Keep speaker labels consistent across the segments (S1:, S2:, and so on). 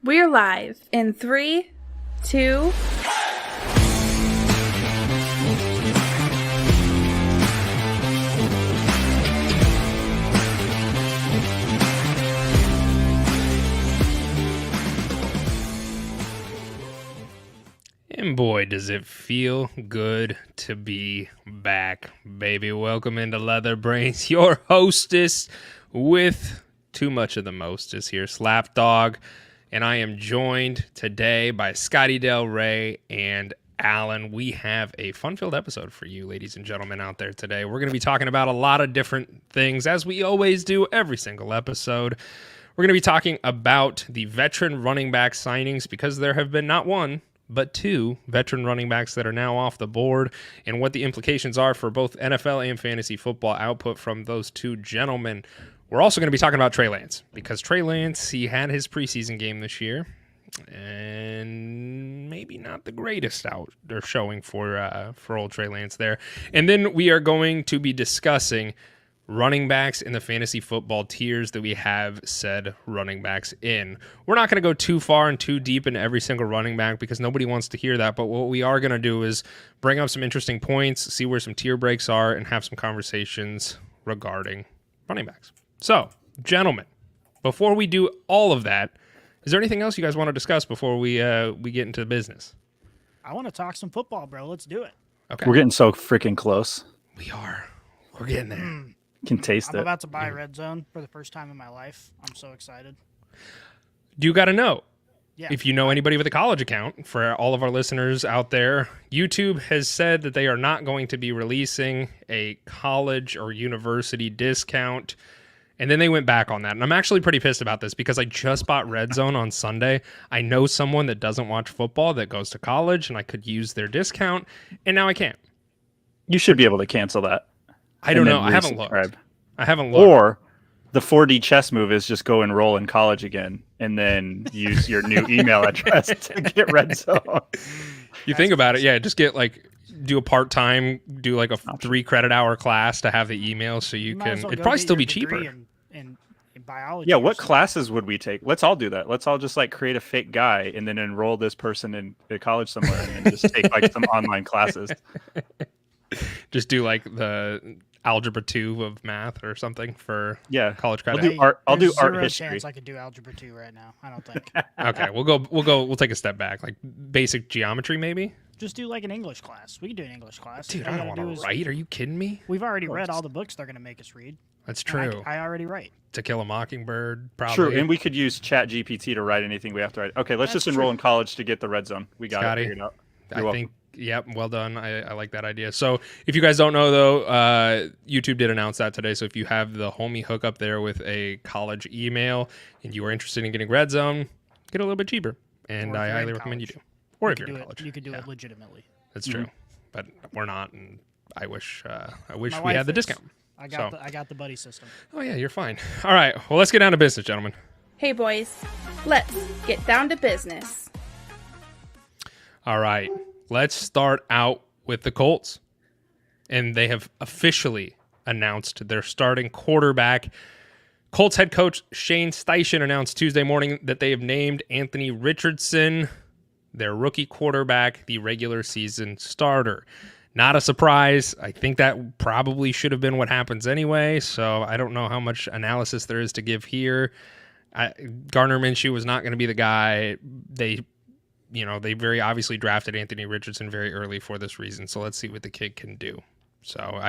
S1: We're live in 3, 2.
S2: And boy, does it feel good to be back, baby. Welcome into Leather Brains, your hostess with too much of the mostest here, Slapdog. And I am joined today by Scotty Del Rey and Alan. We have a fun-filled episode for you, ladies and gentlemen, out there today. We're going to be talking about a lot of different things, as we always do every single episode. We're going to be talking about the veteran running back signings, because there have been not one, but two veteran running backs that are now off the board, and what the implications are for both NFL and fantasy football output from those two gentlemen. We're also going to be talking about Trey Lance, because Trey Lance, he had his preseason game this year, and maybe not the greatest out or showing for old Trey Lance there. And then we are going to be discussing running backs in the fantasy football tiers that we have said running backs in. We're not going to go too far and too deep into every single running back, because nobody wants to hear that. But what we are going to do is bring up some interesting points, see where some tier breaks are, and have some conversations regarding running backs. So, gentlemen, before we do all of that, is there anything else you guys want to discuss before we get into the business?
S3: I want to talk some football, bro. Let's do it.
S2: Okay.
S4: We're getting so freaking close.
S2: We are. We're getting there.
S4: Can taste
S3: I'm
S4: it.
S3: about to buy Red Zone for the first time in my life. I'm so excited.
S2: You got to know.
S3: Yeah.
S2: If you know anybody with a college account, for all of our listeners out there, YouTube has said that they are not going to be releasing a college or university discount. And then they went back on that. And I'm actually pretty pissed about this, because I just bought Red Zone on Sunday. I know someone that doesn't watch football that goes to college, and I could use their discount, and now I can't.
S4: You should be able to cancel that.
S2: I don't know. I haven't looked. Or
S4: Or the 4D chess move is just go enroll in college again and then use your new email address to get Red Zone.
S2: You think about it, yeah, just get do a part-time, do like a 3 credit hour class to have the email, so you
S3: might
S2: can,
S3: as well
S2: it'd
S3: go
S2: probably
S3: get
S2: still
S3: your
S2: be
S3: degree
S2: cheaper.
S3: in biology.
S4: Yeah,
S3: or
S4: what
S3: something.
S4: classes would we take? Let's all do that. Let's all just create a fake guy and then enroll this person in a college somewhere and then just take some online classes.
S2: Just do the algebra 2 of math or something for college credit.
S4: I'll do
S3: There's
S4: art
S3: zero
S4: history.
S3: chance I could do algebra 2 right now. I don't think.
S2: Okay, we'll take a step back. Basic geometry, maybe?
S3: Just do an English class. We can do an English class.
S2: Dude,
S3: All
S2: I
S3: you
S2: don't
S3: gotta
S2: want
S3: do
S2: to
S3: is-
S2: write. Are you kidding me?
S3: We've already read all the books they're going to make us read.
S2: That's
S3: And
S2: true.
S3: I already write.
S2: To Kill a Mockingbird, probably.
S4: True, and we could use Chat GPT to write anything we have to write. Okay, let's
S3: That's
S4: just enroll
S3: true.
S4: in college to get the Red Zone. We got
S2: Scotty,
S4: it figured out.
S2: I
S4: You're welcome.
S2: think, yep, well done. I like that idea. So if you guys don't know, though, YouTube did announce that today. So if you have the homie hookup there with a college email and you are interested in getting Red Zone, get a little bit cheaper. And
S3: Or if
S2: I
S3: you're in
S2: highly recommend you
S3: college.
S2: do. Or
S3: You
S2: if
S3: could
S2: you're in
S3: do
S2: college.
S3: it. You could do
S2: Yeah,
S3: it legitimately.
S2: that's true. But we're not, and I wish
S3: My
S2: we
S3: wife
S2: had the
S3: is.
S2: discount.
S3: I got the buddy system.
S2: Oh, yeah, you're fine. All right, well, let's get down to business, gentlemen.
S1: Hey boys, let's get down to business.
S2: All right, let's start out with the Colts. And they have officially announced their starting quarterback. Colts head coach Shane Steichen announced Tuesday morning that they have named Anthony Richardson their rookie quarterback, the regular season starter. Not a surprise. I think that probably should have been what happens anyway, so I don't know how much analysis there is to give here. Gardner Minshew was not going to be the guy. They very obviously drafted Anthony Richardson very early for this reason, so let's see what the kid can do. So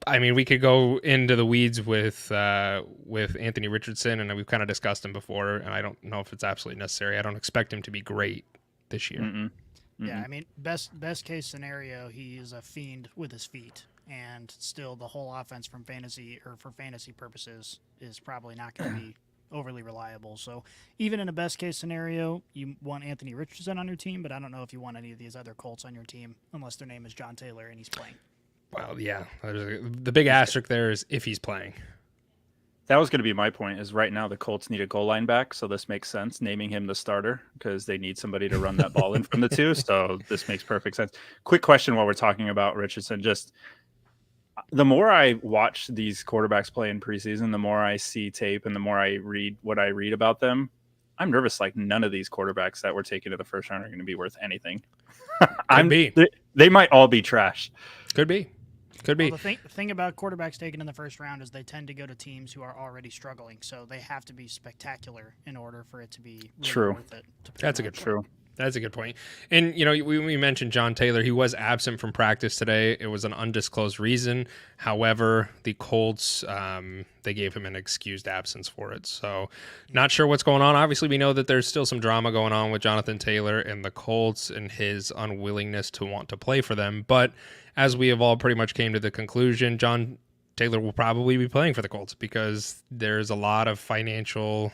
S2: I mean, we could go into the weeds with Anthony Richardson, and we've kind of discussed him before, and I don't know if it's absolutely necessary. I don't expect him to be great this year.
S4: Mm-mm.
S3: Yeah, I mean, best case scenario, he is a fiend with his feet, and still the whole offense for fantasy purposes is probably not going to be overly reliable. So even in a best case scenario, you want Anthony Richardson on your team, but I don't know if you want any of these other Colts on your team unless their name is John Taylor and he's playing.
S2: Well, yeah, the big asterisk there is if he's playing.
S4: That was going to be my point, is right now the Colts need a goal line back, so this makes sense, naming him the starter, because they need somebody to run that ball in from the two, so this makes perfect sense. Quick question while we're talking about Richardson. Just the more I watch these quarterbacks play in preseason, the more I see tape and the more I read what I read about them, I'm nervous. Like none of these quarterbacks that were taken in the first round are going to be worth anything.
S2: Could be.
S4: They might all be trash.
S2: Could be.
S3: Well, the thing about quarterbacks taken in the first round is they tend to go to teams who are already struggling, so they have to be spectacular in order for it to be really
S4: True.
S3: worth it.
S2: That's a good point. That's a good point. And, we mentioned John Taylor. He was absent from practice today. It was an undisclosed reason. However, the Colts, they gave him an excused absence for it. So not sure what's going on. Obviously, we know that there's still some drama going on with Jonathan Taylor and the Colts and his unwillingness to want to play for them. But as we have all pretty much came to the conclusion, John Taylor will probably be playing for the Colts because there's a lot of financial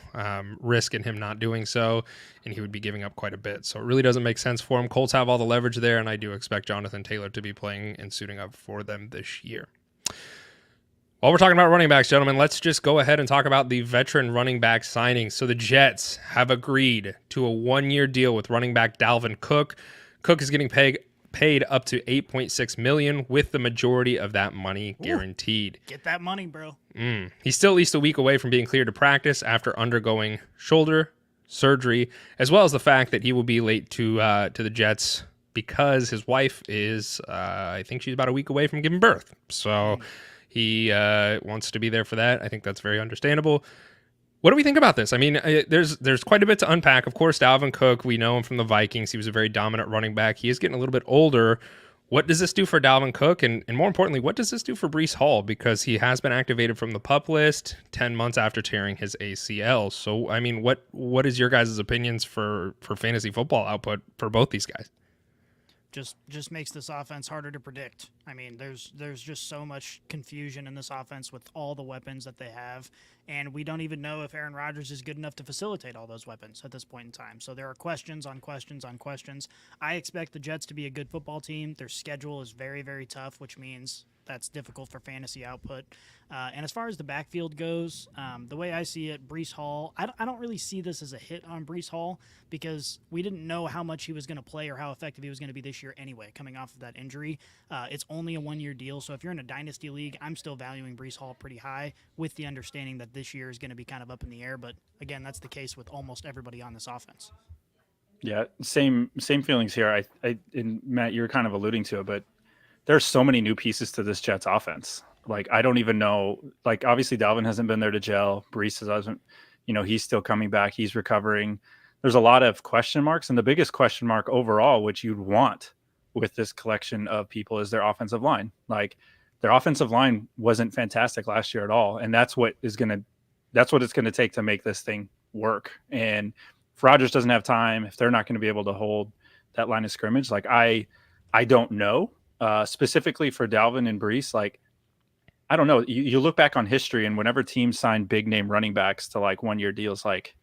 S2: risk in him not doing so, and he would be giving up quite a bit. So it really doesn't make sense for him. Colts have all the leverage there, and I do expect Jonathan Taylor to be playing and suiting up for them this year. While we're talking about running backs, gentlemen, let's just go ahead and talk about the veteran running back signings. So the Jets have agreed to a one-year deal with running back Dalvin Cook. Cook is getting paid up to $8.6 million, with the majority of that money guaranteed.
S3: Get that money, bro.
S2: He's still at least a week away from being cleared to practice after undergoing shoulder surgery, as well as the fact that he will be late to the Jets because his wife is, I think she's about a week away from giving birth. So he wants to be there for that. I think that's very understandable. What do we think about this? I mean, there's quite a bit to unpack. Of course, Dalvin Cook, we know him from the Vikings. He was a very dominant running back. He is getting a little bit older. What does this do for Dalvin Cook? And more importantly, what does this do for Breece Hall? Because he has been activated from the PUP list 10 months after tearing his ACL. So, I mean, what is your guys' opinions for fantasy football output for both these guys?
S3: Just makes this offense harder to predict. I mean, there's just so much confusion in this offense with all the weapons that they have, and we don't even know if Aaron Rodgers is good enough to facilitate all those weapons at this point in time. So there are questions on questions on questions. I expect the Jets to be a good football team. Their schedule is very, very tough, which means that's difficult for fantasy output. And as far as the backfield goes, the way I see it, Breece Hall, I don't really see this as a hit on Breece Hall because we didn't know how much he was going to play or how effective he was going to be this year anyway, coming off of that injury. It's only a one-year deal, so if you're in a dynasty league, I'm still valuing Breece Hall pretty high with the understanding that this year is going to be kind of up in the air. But again, that's the case with almost everybody on this offense.
S4: Yeah, same feelings here. And Matt, you're kind of alluding to it, but there's so many new pieces to this Jets offense. Like, I don't even know. Like, obviously, Dalvin hasn't been there to gel. Breece hasn't, he's still coming back. He's recovering. There's a lot of question marks. And the biggest question mark overall, which you'd want with this collection of people, is their offensive line. Like, their offensive line wasn't fantastic last year at all. And that's what it's going to take to make this thing work. And if Rodgers doesn't have time, if they're not going to be able to hold that line of scrimmage, like, I don't know. Specifically for Dalvin and Breece, like, I don't know. You look back on history, and whenever teams sign big name running backs to like one-year deals, like,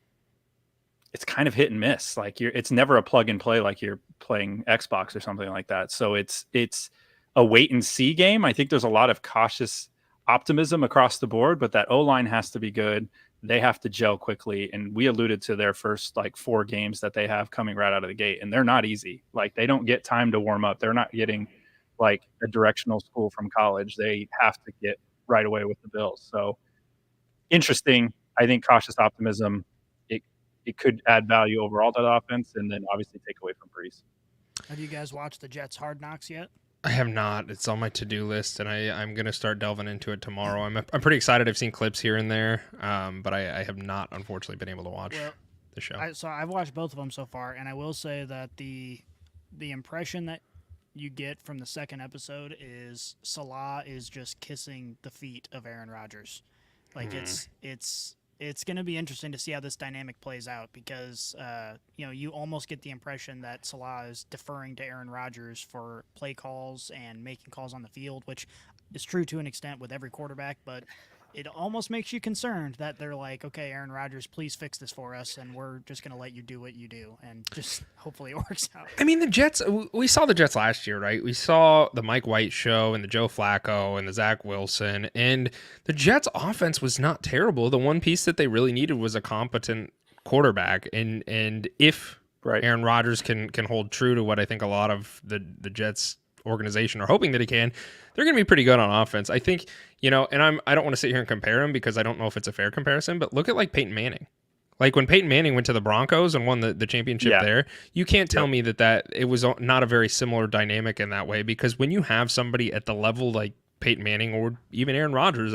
S4: it's kind of hit and miss. Like, it's never a plug and play like you're playing Xbox or something like that. So it's a wait and see game. I think there's a lot of cautious optimism across the board, but that O-line has to be good. They have to gel quickly. And we alluded to their first like 4 games that they have coming right out of the gate, and they're not easy. Like, they don't get time to warm up. They're not getting like a directional school from college. They have to get right away with the Bills. So interesting. I think cautious optimism. It could add value overall to the offense, and then obviously take away from Breece.
S3: Have you guys watched the Jets Hard Knocks yet?
S2: I have not. It's on my to-do list, and I'm going to start delving into it tomorrow. I'm pretty excited. I've seen clips here and there, but I have not, unfortunately, been able to watch the show.
S3: So I've watched both of them so far, and I will say that the impression that you get from the second episode is Salah is just kissing the feet of Aaron Rodgers. Like, it's going to be interesting to see how this dynamic plays out because, you almost get the impression that Salah is deferring to Aaron Rodgers for play calls and making calls on the field, which is true to an extent with every quarterback, but it almost makes you concerned that they're like, okay, Aaron Rodgers, please fix this for us, and we're just going to let you do what you do, and just hopefully it works out.
S2: I mean, the Jets, we saw the Jets last year, right? We saw the Mike White show and the Joe Flacco and the Zach Wilson, and the Jets offense was not terrible. The one piece that they really needed was a competent quarterback, and if Aaron Rodgers can hold true to what I think a lot of the Jets organization are hoping that he can, they're going to be pretty good on offense. I think, and I don't want to sit here and compare him because I don't know if it's a fair comparison, but look at like Peyton Manning. Like when Peyton Manning went to the Broncos and won the championship there, you can't tell me that it was not a very similar dynamic in that way, because when you have somebody at the level like Peyton Manning or even Aaron Rodgers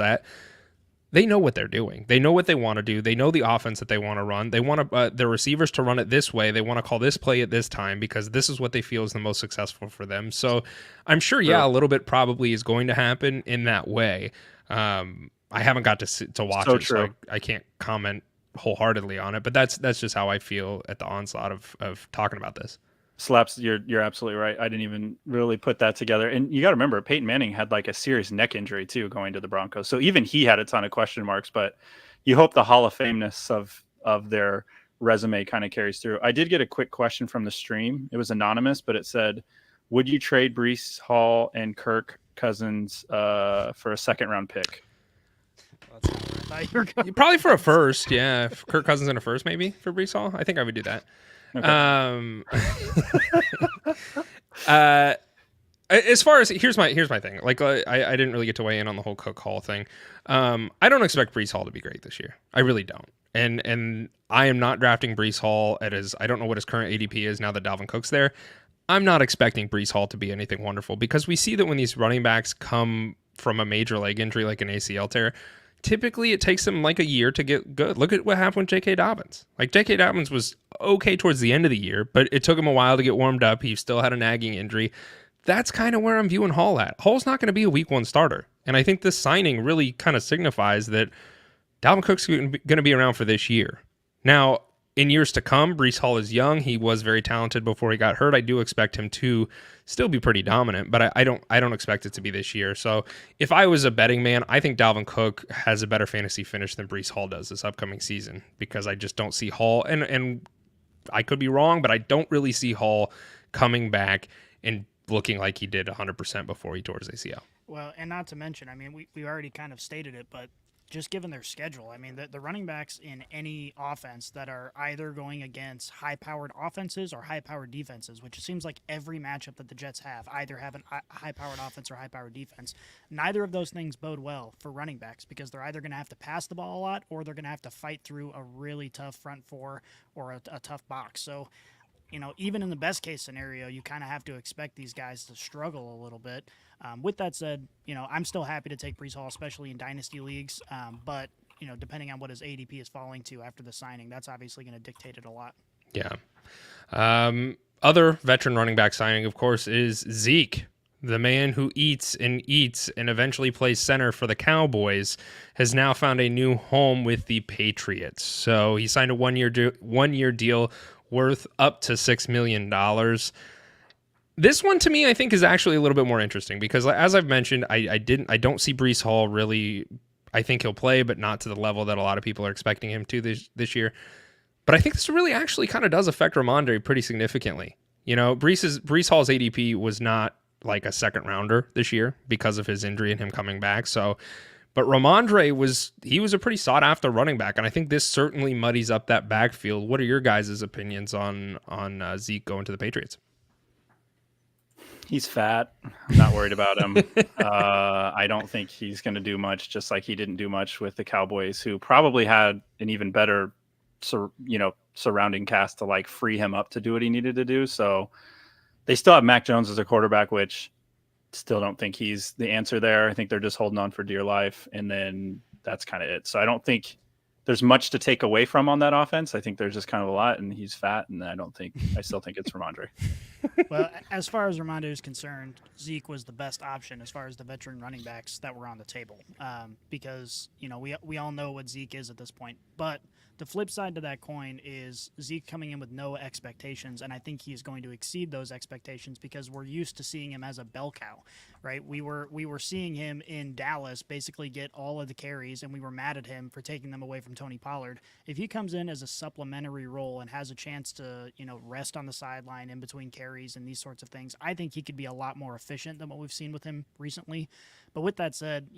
S2: they know what they're doing. They know what they want to do. They know the offense that they want to run. They want their receivers to run it this way. They want to call this play at this time because this is what they feel is the most successful for them. So I'm sure, a little bit probably is going to happen in that way. I haven't got to watch it, so I can't comment wholeheartedly on it. But that's just how I feel at the onslaught of talking about this.
S4: Slaps, you're absolutely right. I didn't even really put that together. And you got to remember, Peyton Manning had like a serious neck injury too going to the Broncos. So even he had a ton of question marks, but you hope the Hall of Fameness of their resume kind of carries through. I did get a quick question from the stream. It was anonymous, but it said, would you trade Breece Hall and Kirk Cousins for a second round pick?
S2: Probably for a first, yeah. If Kirk Cousins and a first, maybe for Breece Hall. I think I would do that. Okay. As far as here's my thing. Like I didn't really get to weigh in on the whole Cook Hall thing. I don't expect Breece Hall to be great this year. I really don't. And I am not drafting Breece Hall at I don't know what his current ADP is now that Dalvin Cook's there. I'm not expecting Breece Hall to be anything wonderful, because we see that when these running backs come from a major leg injury like an ACL tear, typically it takes them like a year to get good. Look at what happened with J.K. Dobbins. Like J.K. Dobbins was okay towards the end of the year, but it took him a while to get warmed up. He still had a nagging injury. That's kind of where I'm viewing Hall at. Hall's not going to be a week one starter. And I think this signing really kind of signifies that Dalvin Cook's going to be around for this year. Now, in years to come, Breece Hall is young. He was very talented before he got hurt. I do expect him to still be pretty dominant, but I don't expect it to be this year. So if I was a betting man, I think Dalvin Cook has a better fantasy finish than Breece Hall does this upcoming season, because I just don't see Hall, and I could be wrong, but I don't really see Hall coming back and looking like he did 100% before he tore his ACL.
S3: Well, and not to mention, I mean, we already kind of stated it, but just given their schedule, I mean, the running backs in any offense that are either going against high-powered offenses or high-powered defenses, which it seems like every matchup that the Jets have either have a high-powered offense or high-powered defense. Neither of those things bode well for running backs, because they're either going to have to pass the ball a lot or they're going to have to fight through a really tough front four or a tough box. So, even in the best case scenario, you kind of have to expect these guys to struggle a little bit. With that said, I'm still happy to take Breece Hall, especially in dynasty leagues. But, depending on what his ADP is falling to after the signing, that's obviously going to dictate it a lot.
S2: Yeah. Other veteran running back signing, of course, is Zeke. The man who eats and eventually plays center for the Cowboys has now found a new home with the Patriots. So he signed a one-year deal worth up to $6 million. This one, to me, I think is actually a little bit more interesting, because as I've mentioned, I don't see Breece Hall really. I think he'll play, but not to the level that a lot of people are expecting him to this year. But I think this really actually kind of does affect Ramondre pretty significantly. Breece Hall's ADP was not like a second rounder this year because of his injury and him coming back. So, but Ramondre was a pretty sought after running back, and I think this certainly muddies up that backfield. What are your guys' opinions on Zeke going to the Patriots?
S4: He's fat. I'm not worried about him. I don't think he's going to do much, just like he didn't do much with the Cowboys, who probably had an even better, surrounding cast to like free him up to do what he needed to do. So they still have Mac Jones as a quarterback, which still don't think he's the answer there. I think they're just holding on for dear life, and then that's kind of it. So I don't think there's much to take away from on that offense. I think there's just kind of a lot, and he's fat, and I still think it's Ramondre.
S3: Well, as far as Ramondre is concerned, Zeke was the best option as far as the veteran running backs that were on the table, because we all know what Zeke is at this point. But the flip side to that coin is Zeke coming in with no expectations, and I think he's going to exceed those expectations because we're used to seeing him as a bell cow, right? We were seeing him in Dallas basically get all of the carries, and we were mad at him for taking them away from Tony Pollard. If he comes in as a supplementary role and has a chance to rest on the sideline in between carries and these sorts of things, I think he could be a lot more efficient than what we've seen with him recently. But with that said,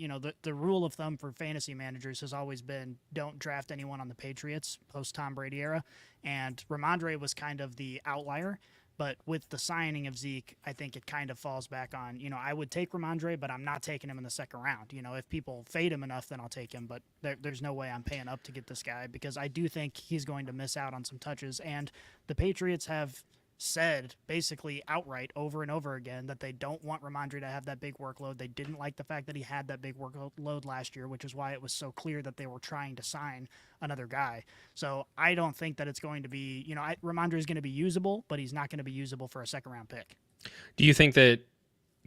S3: the rule of thumb for fantasy managers has always been don't draft anyone on the Patriots post Tom Brady era, and Ramondre was kind of the outlier. But with the signing of Zeke, I think it kind of falls back on, I would take Ramondre, but I'm not taking him in the second round. If people fade him enough, then I'll take him. But there's no way I'm paying up to get this guy because I do think he's going to miss out on some touches. And the Patriots have said basically outright over and over again that they don't want Ramondre to have that big workload. They didn't like the fact that he had that big workload last year, which is why it was so clear that they were trying to sign another guy. So I don't think that it's going to be, Ramondre is going to be usable, but he's not going to be usable for a second round pick.
S2: Do you think that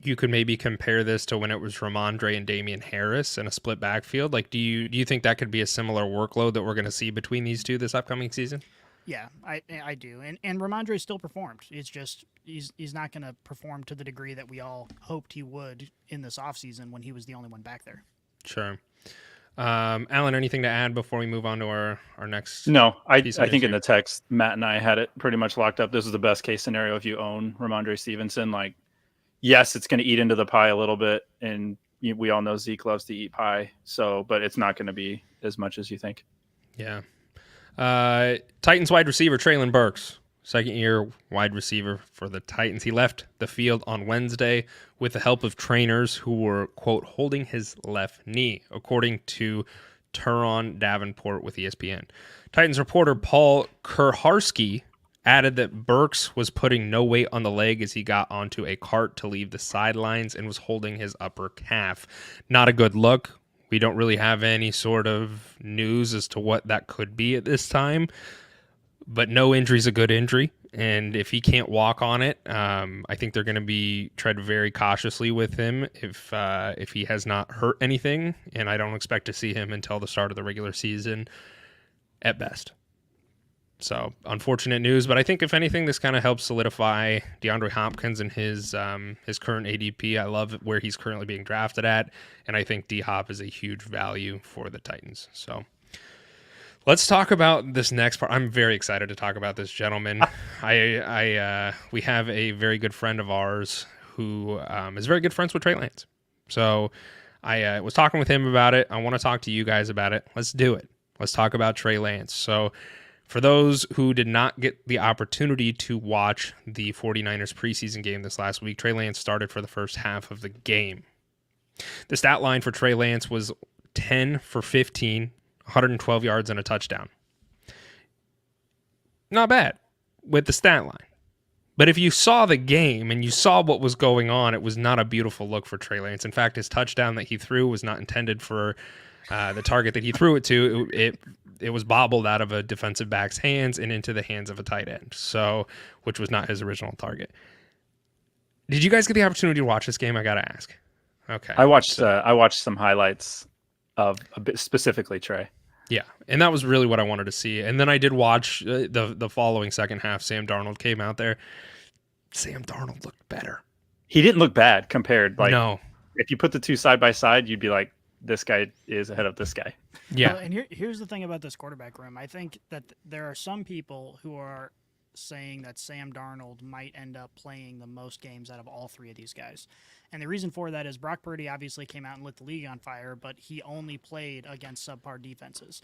S2: you could maybe compare this to when it was Ramondre and Damian Harris in a split backfield? Like, do you think that could be a similar workload that we're going to see between these two this upcoming season?
S3: Yeah, I do. And Ramondre still performed. It's just he's not going to perform to the degree that we all hoped he would in this offseason when he was the only one back there.
S2: Sure. Alan, anything to add before we move on to our next?
S4: No, I think in the text, Matt and I had it pretty much locked up. This is the best case scenario if you own Ramondre Stevenson. Like, yes, it's going to eat into the pie a little bit, and we all know Zeke loves to eat pie. So, but it's not going to be as much as you think.
S2: Yeah. Titans wide receiver Treylon Burks, second-year wide receiver for the Titans. He left the field on Wednesday with the help of trainers who were, quote, holding his left knee, according to Turon Davenport with ESPN. Titans reporter Paul Kurharski added that Burks was putting no weight on the leg as he got onto a cart to leave the sidelines and was holding his upper calf. Not a good look. We don't really have any sort of news as to what that could be at this time, but no injury is a good injury. And if he can't walk on it, I think they're going to be tread very cautiously with him if he has not hurt anything. And I don't expect to see him until the start of the regular season at best. So unfortunate news, but I think if anything, this kind of helps solidify DeAndre Hopkins and his current ADP. I love where he's currently being drafted at, and I think D-Hop is a huge value for the Titans. So let's talk about this next part. I'm very excited to talk about this gentleman. We have a very good friend of ours who is very good friends with Trey Lance. So I was talking with him about it. I want to talk to you guys about it. Let's do it. Let's talk about Trey Lance. So for those who did not get the opportunity to watch the 49ers preseason game this last week, Trey Lance started for the first half of the game. The stat line for Trey Lance was 10 for 15, 112 yards and a touchdown. Not bad with the stat line. But if you saw the game and you saw what was going on, it was not a beautiful look for Trey Lance. In fact, his touchdown that he threw was not intended for the target that he threw it to. It was bobbled out of a defensive back's hands and into the hands of a tight end, so which was not his original target. Did you guys get the opportunity to watch this game? I gotta ask. Okay,
S4: I watched some highlights of a bit specifically Trey.
S2: Yeah, and that was really what I wanted to see. And then I did watch the following second half. Sam Darnold came out there. Sam Darnold looked better.
S4: He didn't look bad compared. Like,
S2: no,
S4: if you put the two side by side, you'd be like, this guy is ahead of this guy.
S2: Yeah.
S3: And here's the thing about this quarterback room. I think that there are some people who are saying that Sam Darnold might end up playing the most games out of all three of these guys. And the reason for that is Brock Purdy obviously came out and lit the league on fire, but he only played against subpar defenses.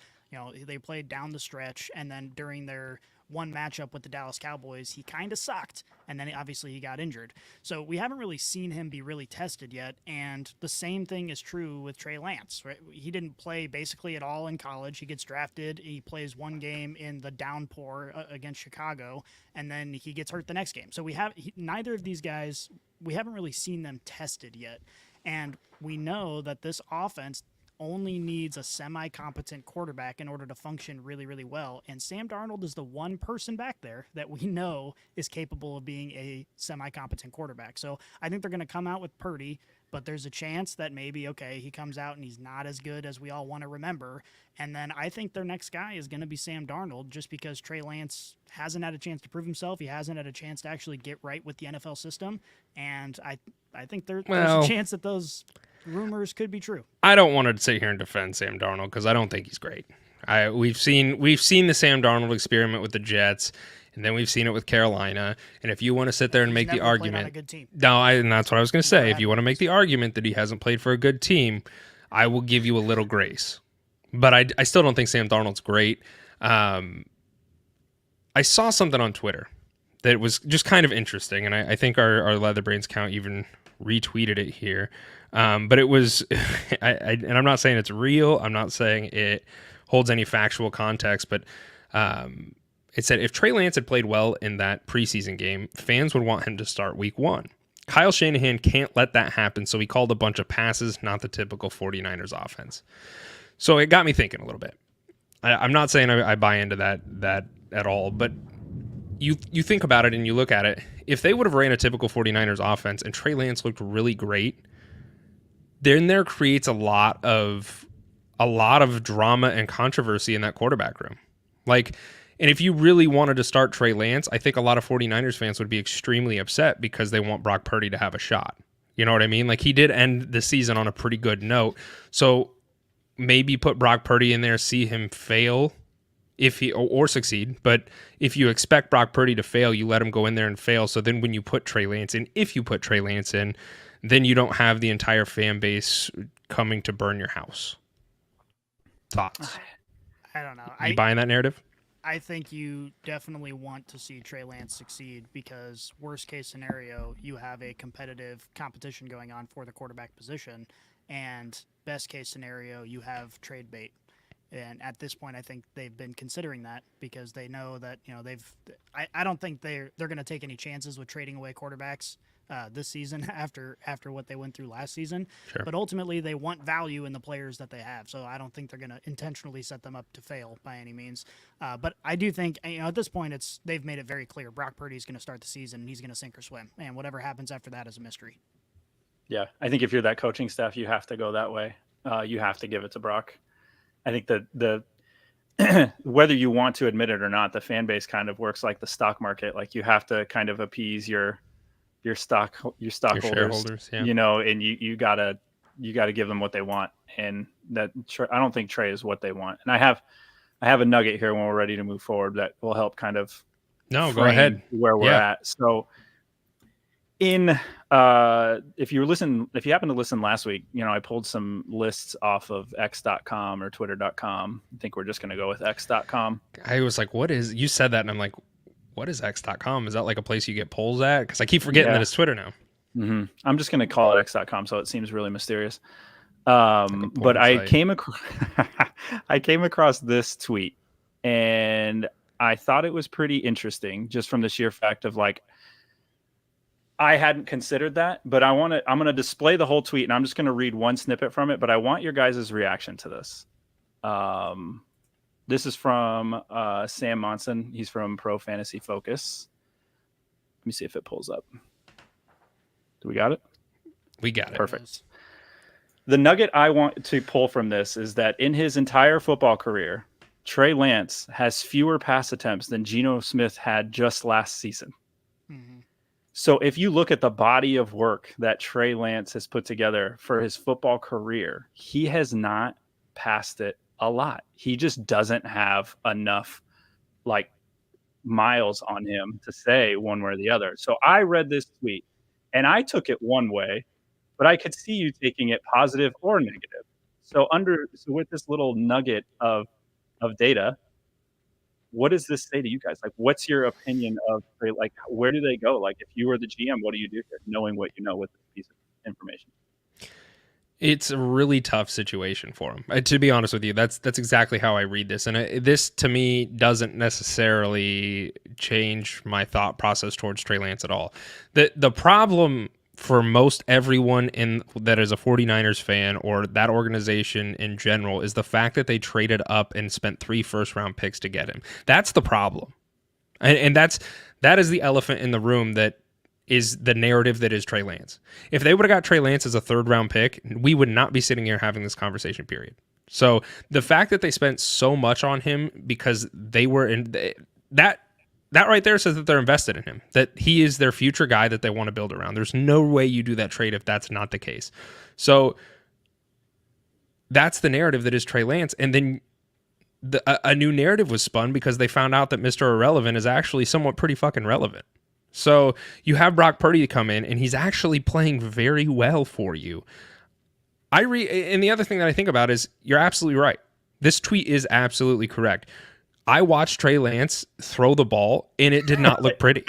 S3: They played down the stretch, and then during their one matchup with the Dallas Cowboys, he kind of sucked, and then obviously he got injured. So we haven't really seen him be really tested yet, and the same thing is true with Trey Lance. Right? He didn't play basically at all in college. He gets drafted, he plays one game in the downpour against Chicago, and then he gets hurt the next game. So neither of these guys, we haven't really seen them tested yet, and we know that this offense only needs a semi-competent quarterback in order to function really, really well. And Sam Darnold is the one person back there that we know is capable of being a semi-competent quarterback. So I think they're going to come out with Purdy, but there's a chance that maybe, okay, he comes out and he's not as good as we all want to remember. And then I think their next guy is going to be Sam Darnold, just because Trey Lance hasn't had a chance to prove himself. He hasn't had a chance to actually get right with the NFL system. And I think there's a chance that those rumors could be true.
S2: I don't want to sit here and defend Sam Darnold because I don't think he's great. We've seen the Sam Darnold experiment with the Jets, and then we've seen it with Carolina. And if you want to sit there and make the argument, and that's what I was going to say. If you want to make the argument that he hasn't played for a good team, I will give you a little grace. But I still don't think Sam Darnold's great. I saw something on Twitter that was just kind of interesting, and I think our Leatherbrains count even retweeted it here. But it was, and I'm not saying it's real. I'm not saying it holds any factual context, but it said if Trey Lance had played well in that preseason game, fans would want him to start week 1. Kyle Shanahan can't let that happen, so he called a bunch of passes, not the typical 49ers offense. So it got me thinking a little bit. I'm not saying I buy into that at all, but you think about it and you look at it. If they would have ran a typical 49ers offense and Trey Lance looked really great, then there creates a lot of drama and controversy in that quarterback room. And if you really wanted to start Trey Lance, I think a lot of 49ers fans would be extremely upset because they want Brock Purdy to have a shot. You know what I mean? He did end the season on a pretty good note. So maybe put Brock Purdy in there, see him fail if he or succeed. But if you expect Brock Purdy to fail, you let him go in there and fail. So then when you put Trey Lance in, if you put Trey Lance in, then you don't have the entire fan base coming to burn your house. Thoughts?
S3: I don't know.
S2: You buying that narrative?
S3: I think you definitely want to see Trey Lance succeed because worst case scenario, you have a competitive competition going on for the quarterback position, and best case scenario, you have trade bait. And at this point, I think they've been considering that because they know that I don't think they're going to take any chances with trading away quarterbacks this season after what they went through last season.
S2: Sure.
S3: But ultimately, they want value in the players that they have. So I don't think they're going to intentionally set them up to fail by any means. But I do think at this point, they've made it very clear Brock Purdy is going to start the season and he's going to sink or swim, and whatever happens after that is a mystery.
S4: Yeah, I think if you're that coaching staff, you have to go that way. You have to give it to Brock. I think that the whether you want to admit it or not, the fan base kind of works like the stock market. You have to kind of appease your stockholders,
S2: shareholders, yeah.
S4: And you gotta give them what they want, and that I don't think Trey is what they want. And I have a nugget here when we're ready to move forward that will help kind of
S2: go ahead
S4: where we're at. So if you happen to listen last week, I pulled some lists off of x.com or twitter.com. I think we're just going to go with x.com.
S2: I was like, you said that and I'm like, what is x.com? Is that a place you get polls at? Because I keep forgetting that it's Twitter now.
S4: Mm-hmm. I'm just going to call it x.com, so it seems really mysterious. But I came across this tweet, and I thought it was pretty interesting just from the sheer fact of I hadn't considered that, but I'm going to display the whole tweet, and I'm just going to read one snippet from it, but I want your guys' reaction to this. This is from Sam Monson. He's from Pro Fantasy Focus. Let me see if it pulls up. Do we got it?
S2: We got it.
S4: Perfect. The nugget I want to pull from this is that in his entire football career, Trey Lance has fewer pass attempts than Geno Smith had just last season. Mm-hmm. So if you look at the body of work that Trey Lance has put together for his football career, he has not passed it a lot. He just doesn't have enough miles on him to say one way or the other. So I read this tweet and I took it one way, but I could see you taking it positive or negative. So with this little nugget of data, what does this say to you guys? What's your opinion of where do they go? If you were the GM, what do you do here, knowing what you know with this piece of information?
S2: It's a really tough situation for him. To be honest with you, that's exactly how I read this. And this, to me, doesn't necessarily change my thought process towards Trey Lance at all. The problem for most everyone that is a 49ers fan or that organization in general is the fact that they traded up and spent 3 first-round picks to get him. That's the problem. And that is the elephant in the room that is the narrative that is Trey Lance. If they would have got Trey Lance as a 3rd-round pick, we would not be sitting here having this conversation, period. So the fact that they spent so much on him because they were in that right there says that they're invested in him, that he is their future guy that they want to build around. There's no way you do that trade if that's not the case. So that's the narrative that is Trey Lance. And then a new narrative was spun because they found out that Mr. Irrelevant is actually somewhat pretty fucking relevant. So you have Brock Purdy come in, and he's actually playing very well for you. And the other thing that I think about is you're absolutely right. This tweet is absolutely correct. I watched Trey Lance throw the ball, and it did not look pretty.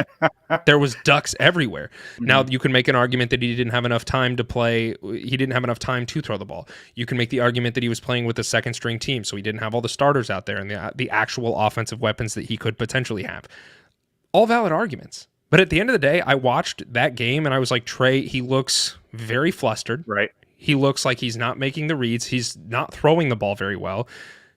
S2: There was ducks everywhere. Now, you can make an argument that he didn't have enough time to play. He didn't have enough time to throw the ball. You can make the argument that he was playing with a second-string team, so he didn't have all the starters out there and the actual offensive weapons that he could potentially have. All valid arguments. But at the end of the day, I watched that game, and I was like, Trey, he looks very flustered.
S4: Right.
S2: He looks like he's not making the reads. He's not throwing the ball very well.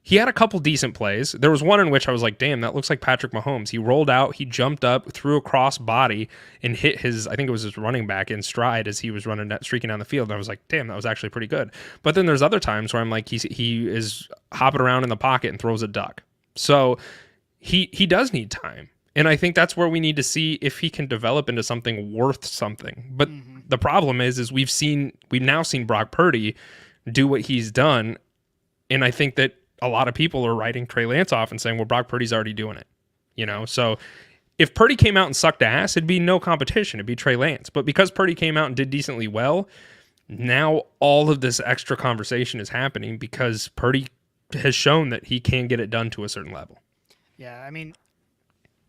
S2: He had a couple decent plays. There was one in which I was like, damn, that looks like Patrick Mahomes. He rolled out, he jumped up, threw a cross body, and hit his, I think it was his running back in stride as he was streaking down the field. And I was like, damn, that was actually pretty good. But then there's other times where I'm like, he is hopping around in the pocket and throws a duck. So he does need time. And I think that's where we need to see if he can develop into something worth something. But the problem is we've now seen Brock Purdy do what he's done. And I think that a lot of people are writing Trey Lance off and saying, well, Brock Purdy's already doing it. So if Purdy came out and sucked ass, it'd be no competition. It'd be Trey Lance. But because Purdy came out and did decently well, now all of this extra conversation is happening because Purdy has shown that he can get it done to a certain level.
S3: Yeah, I mean,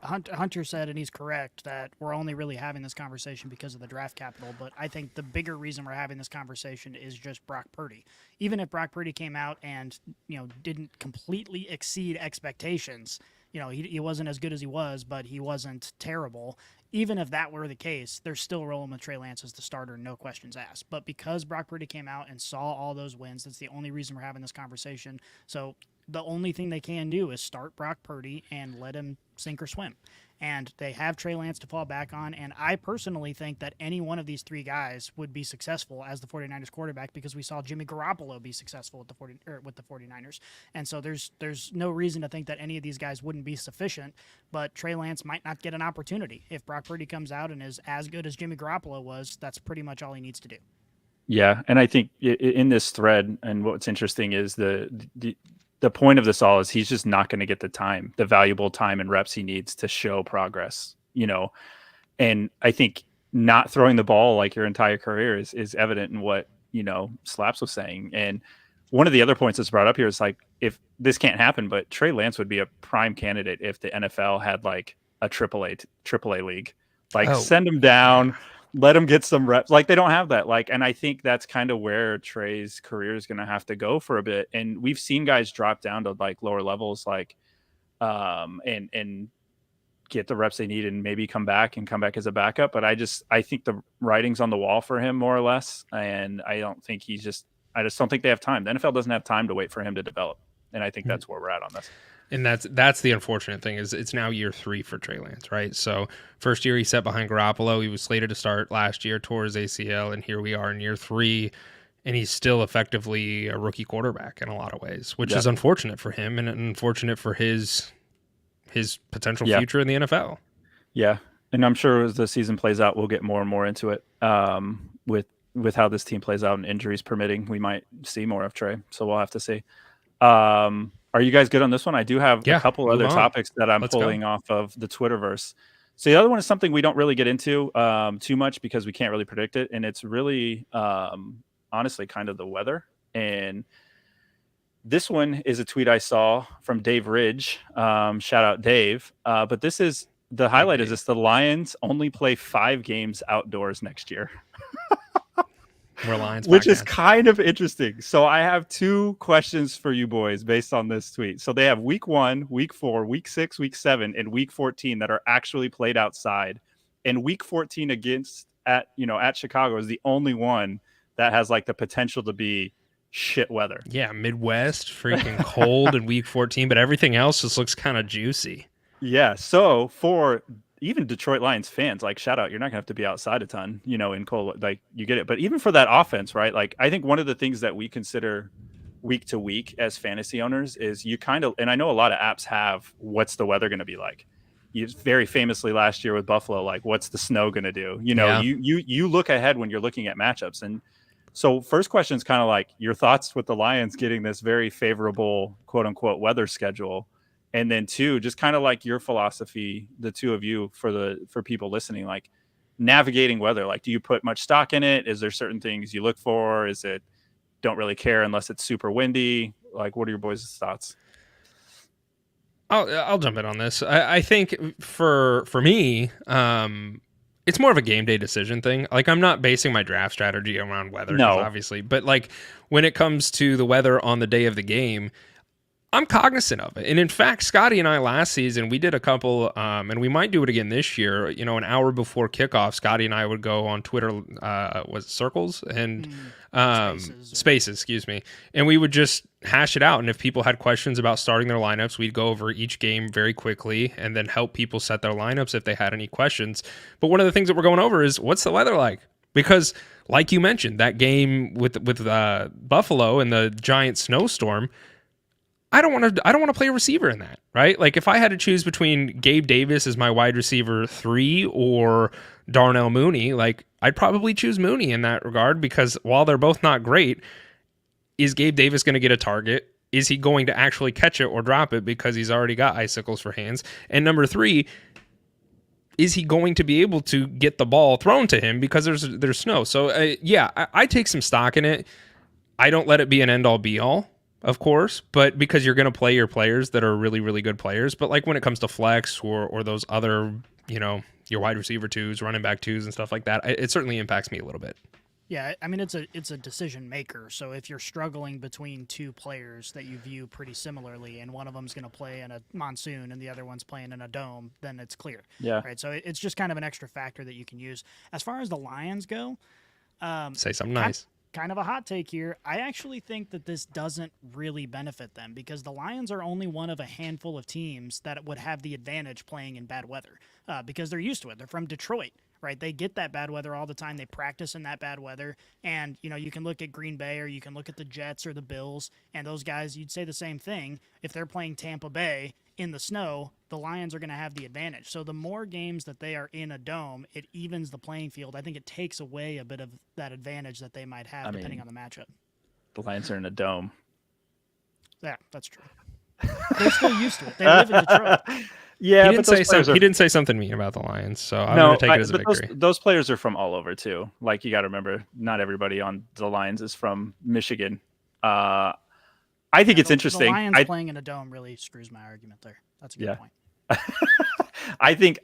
S3: Hunter said, and he's correct, that we're only really having this conversation because of the draft capital, but I think the bigger reason we're having this conversation is just Brock Purdy. Even if Brock Purdy came out and, didn't completely exceed expectations, he wasn't as good as he was, but he wasn't terrible. Even if that were the case, they're still rolling with Trey Lance as the starter, no questions asked. But because Brock Purdy came out and saw all those wins, that's the only reason we're having this conversation. So the only thing they can do is start Brock Purdy and let him sink or swim. And they have Trey Lance to fall back on. And I personally think that any one of these three guys would be successful as the 49ers quarterback because we saw Jimmy Garoppolo be successful with the 49ers. And so there's no reason to think that any of these guys wouldn't be sufficient, but Trey Lance might not get an opportunity. If Brock Purdy comes out and is as good as Jimmy Garoppolo was, that's pretty much all he needs to do.
S4: Yeah, and I think in this thread, and what's interesting is the point of this all is he's just not going to get the valuable time and reps he needs to show progress, and I think not throwing the ball like your entire career is evident in what, Slaps was saying. And one of the other points that's brought up here is like, if this can't happen, but Trey Lance would be a prime candidate if the NFL had like a AAA league, send him down, let him get some reps. Like they don't have that. And I think that's kind of where Trey's career is going to have to go for a bit. And we've seen guys drop down to like lower levels, and get the reps they need and maybe come back as a backup. But I think the writing's on the wall for him more or less. And I just don't think they have time. The NFL doesn't have time to wait for him to develop. And I think that's where we're at on this.
S2: And that's the unfortunate thing is it's now year 3 for Trey Lance, right? So first year he sat behind Garoppolo. He was slated to start last year, tore his ACL, and here we are in year 3, and he's still effectively a rookie quarterback in a lot of ways, which is unfortunate for him and unfortunate for his potential future in the NFL. Yeah,
S4: and I'm sure as the season plays out, we'll get more and more into it. With how this team plays out and injuries permitting, we might see more of Trey. So we'll have to see. Are you guys good on this one? I do have a couple other topics that I'm pulling off of the Twitterverse. So the other one is something we don't really get into too much because we can't really predict it. And it's really, honestly, kind of the weather. And this one is a tweet I saw from Dave Ridge. Shout out Dave. But this is the highlight is this: the Lions only play 5 games outdoors next year.
S2: We're Lions,
S4: which is kind of interesting. So I have 2 questions for you boys based on this tweet. So they have week 1, week 4, week 6, week 7, and week 14 that are actually played outside. And week 14 at Chicago is the only one that has like the potential to be shit weather.
S2: Yeah, Midwest, freaking cold in week 14, but everything else just looks kind of juicy.
S4: Yeah, so for even Detroit Lions fans, like, shout out, you're not gonna have to be outside a ton, in cold, like, you get it. But even for that offense, right? Like, I think one of the things that we consider week to week as fantasy owners is you kind of, and I know a lot of apps have, what's the weather going to be like? You very famously last year with Buffalo, like, what's the snow going to do? You look ahead when you're looking at matchups. And so first question is kind of like your thoughts with the Lions getting this very favorable, quote unquote, weather schedule. And then 2, just kind of like your philosophy, the 2 of you, for people listening, like navigating weather. Like, do you put much stock in it? Is there certain things you look for? Is it don't really care unless it's super windy? Like, what are your boys' thoughts?
S2: I'll jump in on this. I think for me, it's more of a game day decision thing. Like, I'm not basing my draft strategy around weather, because
S4: No.
S2: obviously, but like when it comes to the weather on the day of the game, I'm cognizant of it. And in fact, Scotty and I last season, we did a couple, and we might do it again this year. You know, an hour before kickoff, Scotty and I would go on Twitter, was it Circles and Spaces, excuse me. And we would just hash it out. And if people had questions about starting their lineups, we'd go over each game very quickly and then help people set their lineups if they had any questions. But one of the things that we're going over is, what's the weather like? Because, like you mentioned, that game with Buffalo and the giant snowstorm, I don't want to play a receiver in that, right? Like, if I had to choose between Gabe Davis as my wide receiver 3 or Darnell Mooney, like, I'd probably choose Mooney in that regard, because while they're both not great, is Gabe Davis going to get a target? Is he going to actually catch it or drop it because he's already got icicles for hands? And number 3, is he going to be able to get the ball thrown to him because there's snow? So I take some stock in it. I don't let it be an end all be all, of course, but because you're going to play your players that are really, really good players. But like when it comes to flex or those other, you know, your wide receiver 2s, running back 2s and stuff like that, it certainly impacts me a little bit.
S3: Yeah, I mean, it's a decision maker. So if you're struggling between 2 players that you view pretty similarly, and one of them's going to play in a monsoon and the other one's playing in a dome, then it's clear.
S4: Yeah.
S3: Right. So it's just kind of an extra factor that you can use. As far as the Lions go,
S2: Say something nice.
S3: Kind of a hot take here. I actually think that this doesn't really benefit them, because the Lions are only one of a handful of teams that would have the advantage playing in bad weather, because they're used to it. They're from Detroit, right? They get that bad weather all the time. They practice in that bad weather. And, you know, you can look at Green Bay, or you can look at the Jets or the Bills, and those guys, you'd say the same thing. If they're playing Tampa Bay in the snow, the Lions are going to have the advantage. So the more games that they are in a dome, it evens the playing field. I think it takes away a bit of that advantage that they might have depending on the matchup.
S4: The Lions are in a dome.
S3: Yeah, that's true. They're still used to it. They live in Detroit.
S4: Yeah,
S2: he didn't say something mean about the Lions, so I'm going to take it as a victory.
S4: Those players are from all over too. Like, you got to remember, not everybody on the Lions is from Michigan. I think it's interesting.
S3: The Lions playing in a dome really screws my argument there. That's a good point.
S4: I think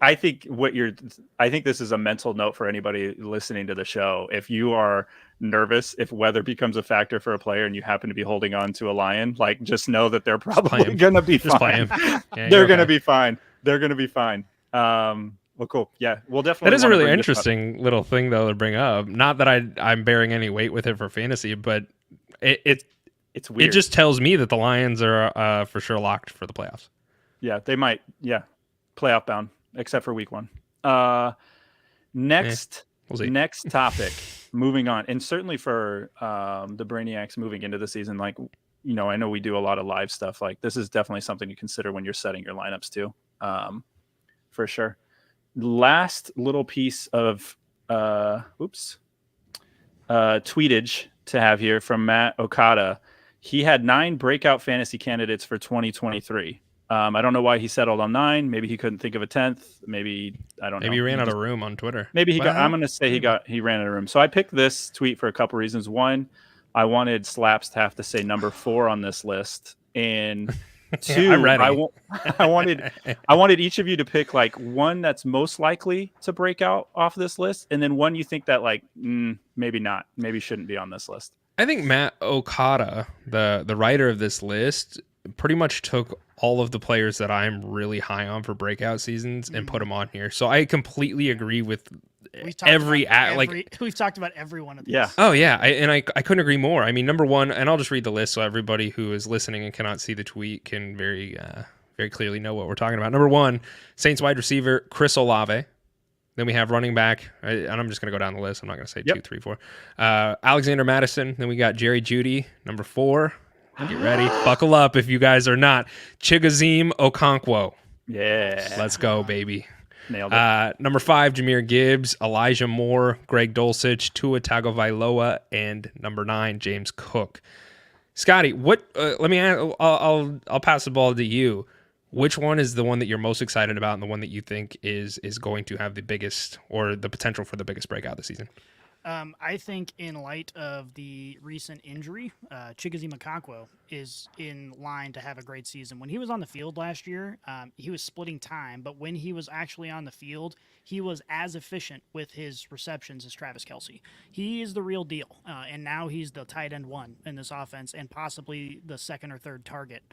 S4: this is a mental note for anybody listening to the show. If you are nervous, if weather becomes a factor for a player and you happen to be holding on to a Lion, like, just know that they're probably going to be fine. They're going to be fine. They're going to be fine. Well, cool. Yeah, we'll definitely.
S2: That is a really interesting little thing, though, to bring up. Not that I'm bearing any weight with it for fantasy, but
S4: it's weird.
S2: It just tells me that the Lions are for sure locked for the playoffs.
S4: Yeah, they might. Yeah, playoff bound, except for week 1. Next topic. Moving on, and certainly for the Brainiacs moving into the season, like, you know, I know we do a lot of live stuff. Like, this is definitely something to consider when you're setting your lineups too, for sure. Last little piece of tweetage to have here from Matt Okada. He had 9 breakout fantasy candidates for 2023. I don't know why he settled on 9. Maybe he couldn't think of a 10th. Maybe, I don't know.
S2: Maybe he ran out of room on Twitter.
S4: Maybe I'm going to say he ran out of room. So I picked this tweet for a couple reasons. One, I wanted Slaps to have to say number 4 on this list. And 2,
S2: I'm ready.
S4: I wanted each of you to pick like one that's most likely to break out off this list, and then one you think that like maybe not, maybe shouldn't be on this list.
S2: I think Matt Okada, the writer of this list, pretty much took all of the players that I'm really high on for breakout seasons and put them on here. So I completely agree with we've talked
S3: about every one of these.
S2: Yeah. Oh yeah. I couldn't agree more. I mean, number 1, and I'll just read the list so everybody who is listening and cannot see the tweet can very clearly know what we're talking about. Number 1, Saints wide receiver Chris Olave. Then we have running back, and I'm just going to go down the list. I'm not going to say 2, 3, 4. Alexander Madison. Then we got Jerry Jeudy, number 4. Get ready. Buckle up if you guys are not. Chigoziem Okonkwo.
S4: Yeah.
S2: Let's go, baby.
S4: Nailed it.
S2: Number 5, Jahmyr Gibbs, Elijah Moore, Greg Dulcich, Tua Tagovailoa, and number 9, James Cook. Scotty, what? Let me ask. I'll pass the ball to you. Which one is the one that you're most excited about, and the one that you think is going to have the biggest or the potential for the biggest breakout this season?
S3: I think in light of the recent injury, Chigozie Okonkwo is in line to have a great season. When he was on the field last year, he was splitting time, but when he was actually on the field, he was as efficient with his receptions as Travis Kelce. He is the real deal, and now he's the tight end one in this offense and possibly the second or third target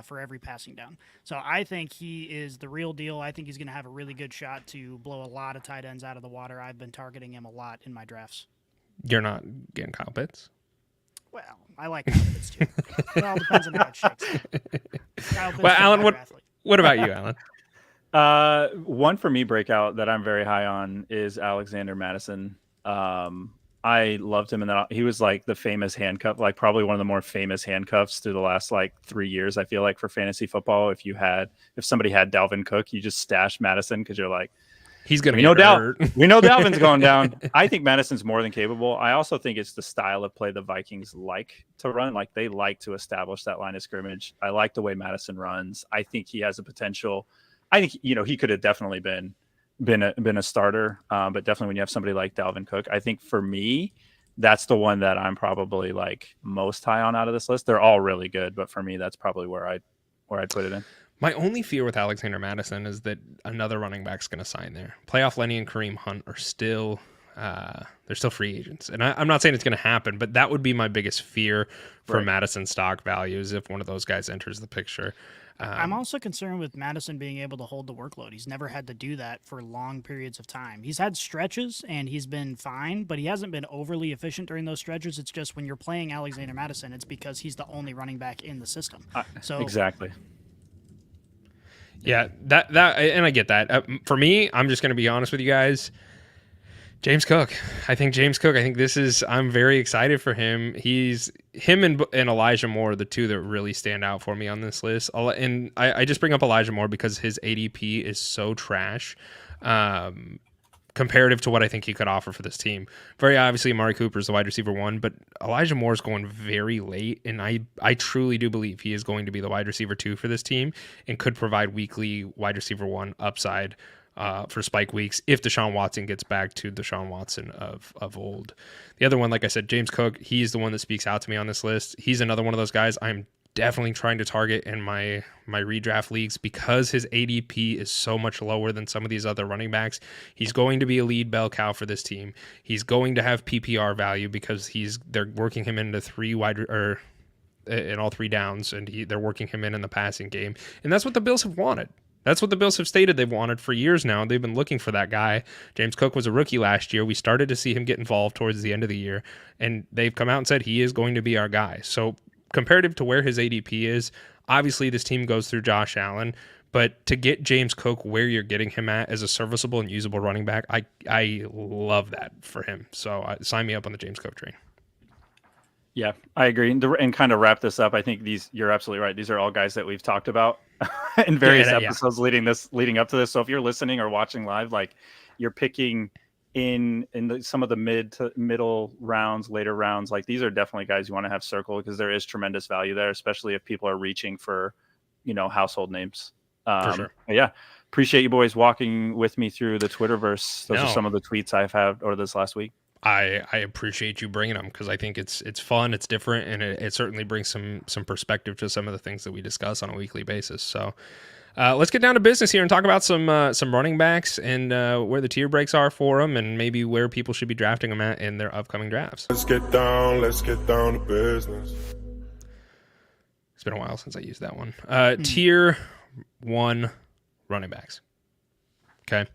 S3: for every passing down. So I think he is the real deal. I think he's going to have a really good shot to blow a lot of tight ends out of the water. I've been targeting him a lot in my drafts.
S2: You're not getting Kyle Pitts?
S3: Well, I like Kyle Pitts too. It all depends on how it shakes out.
S2: Well, Alan, what about you, Alan?
S4: One for me breakout that I'm very high on is Alexander Madison. I loved him, and he was like the famous handcuff, like probably one of the more famous handcuffs through the last like 3 years. I feel like for fantasy football, if somebody had Dalvin Cook, you just stash Madison because you're like,
S2: he's gonna
S4: be hurt. We know Dalvin's going down. I think Madison's more than capable. I also think it's the style of play the Vikings like to run. Like they like to establish that line of scrimmage. I like the way Madison runs. I think he has a potential. I think he could have definitely been a starter, but definitely when you have somebody like Dalvin Cook, I think for me, that's the one that I'm probably like most high on out of this list. They're all really good, but for me, that's probably where I'd put it in.
S2: My only fear with Alexander Madison is that another running back's going to sign there. Playoff Lenny and Kareem Hunt are still they're still free agents, and I'm not saying it's going to happen, but that would be my biggest fear for Madison stock values if one of those guys enters the picture.
S3: I'm also concerned with Madison being able to hold the workload. He's never had to do that for long periods of time. He's had stretches and he's been fine, but he hasn't been overly efficient during those stretches. It's just when you're playing Alexander Madison, it's because he's the only running back in the system. So
S4: exactly.
S2: Yeah, that and I get that. For me, I'm just going to be honest with you guys. James Cook. I think I'm very excited for him. Him and Elijah Moore are the two that really stand out for me on this list. And I just bring up Elijah Moore because his ADP is so trash comparative to what I think he could offer for this team. Very obviously, Amari Cooper is the wide receiver one, but Elijah Moore is going very late, and I truly do believe he is going to be the wide receiver two for this team and could provide weekly wide receiver one upside for spike weeks if Deshaun Watson gets back to Deshaun Watson of old. The other one, like I said, James Cook, he's the one that speaks out to me on this list. He's another one of those guys I'm definitely trying to target in my redraft leagues because his ADP is so much lower than some of these other running backs. He's going to be a lead bell cow for this team. He's going to have PPR value because they're working him into in all three downs, and they're working him in the passing game, and that's what the Bills have wanted. That's what the Bills have stated they've wanted for years now. They've been looking for that guy. James Cook was a rookie last year. We started to see him get involved towards the end of the year, and they've come out and said he is going to be our guy. So comparative to where his ADP is, obviously this team goes through Josh Allen, but to get James Cook where you're getting him at as a serviceable and usable running back, I love that for him. So sign me up on the James Cook train.
S4: Yeah, I agree. And kind of wrap this up, I think you're absolutely right. These are all guys that we've talked about in various episodes leading up to this. So if you're listening or watching live, like you're picking in some of the mid to middle rounds, later rounds, like these are definitely guys you want to have circled because there is tremendous value there, especially if people are reaching for, household names.
S2: For sure.
S4: Yeah. Appreciate you boys walking with me through the Twitterverse. Those are some of the tweets I've had over this last week.
S2: I appreciate you bringing them because I think it's fun, it's different, and it certainly brings some perspective to some of the things that we discuss on a weekly basis. So let's get down to business here and talk about some running backs and where the tier breaks are for them and maybe where people should be drafting them at in their upcoming drafts. Let's get down to business. It's been a while since I used that one. Tier 1 running backs. Okay,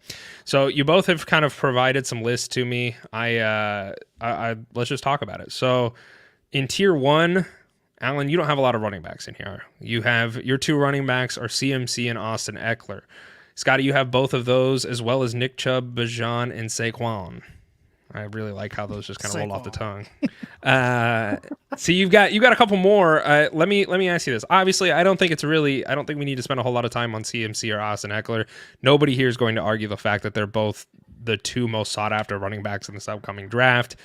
S2: so you both have kind of provided some lists to me. I let's just talk about it. So in tier 1, Alan, you don't have a lot of running backs in here. You have your two running backs are CMC and Austin Eckler. Scotty, you have both of those as well as Nick Chubb, Bijan, and Saquon. I really like how those just kind of roll off the tongue. So you've got a couple more. Let me ask you this. Obviously, I don't think we need to spend a whole lot of time on CMC or Austin Eckler. Nobody here is going to argue the fact that they're both the two most sought after running backs in this upcoming draft.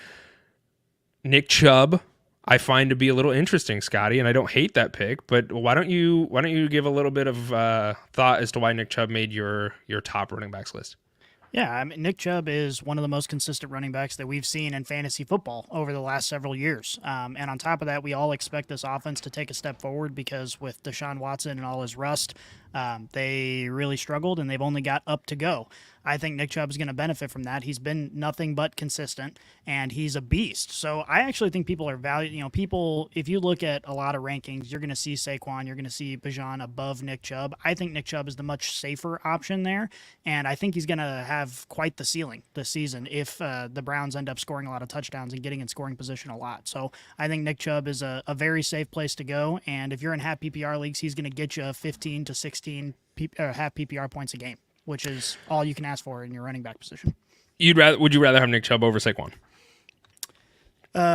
S2: Nick Chubb, I find to be a little interesting, Scotty, and I don't hate that pick. But why don't you give a little bit of thought as to why Nick Chubb made your top running backs list?
S3: Yeah, I mean, Nick Chubb is one of the most consistent running backs that we've seen in fantasy football over the last several years. And on top of that, we all expect this offense to take a step forward because with Deshaun Watson and all his rust, they really struggled and they've only got up to go. I think Nick Chubb is going to benefit from that. He's been nothing but consistent, and he's a beast. So I actually think people are people, if you look at a lot of rankings, you're going to see Saquon, you're going to see Bijan above Nick Chubb. I think Nick Chubb is the much safer option there, and I think he's going to have quite the ceiling this season if the Browns end up scoring a lot of touchdowns and getting in scoring position a lot. So I think Nick Chubb is a very safe place to go, and if you're in half PPR leagues, he's going to get you 15 to 16 half PPR points a game, which is all you can ask for in your running back position.
S2: Would you rather have Nick Chubb over Saquon?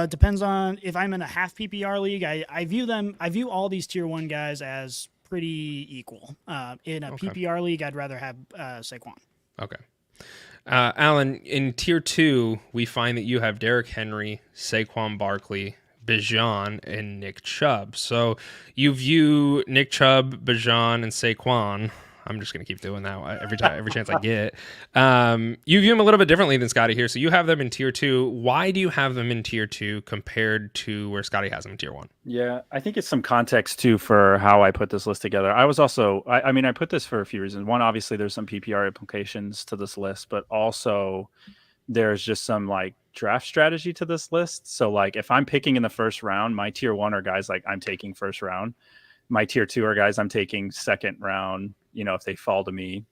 S3: Depends on if I'm in a half PPR league. I view all these tier 1 guys as pretty equal. In a PPR league, I'd rather have Saquon.
S2: Okay. Alan, in tier 2, we find that you have Derrick Henry, Saquon Barkley, Bijan, and Nick Chubb. So you view Nick Chubb, Bijan, and Saquon. I'm just going to keep doing that every chance I get. You view them a little bit differently than Scotty here. So you have them in tier 2. Why do you have them in tier 2 compared to where Scotty has them in tier 1?
S4: Yeah, I think it's some context too for how I put this list together. I was also, I mean, I put this for a few reasons. One, obviously there's some PPR implications to this list, but also there's just some like draft strategy to this list. So like if I'm picking in the first round, my tier 1 are guys like I'm taking first round. My tier 2 are guys I'm taking second round, if they fall to me,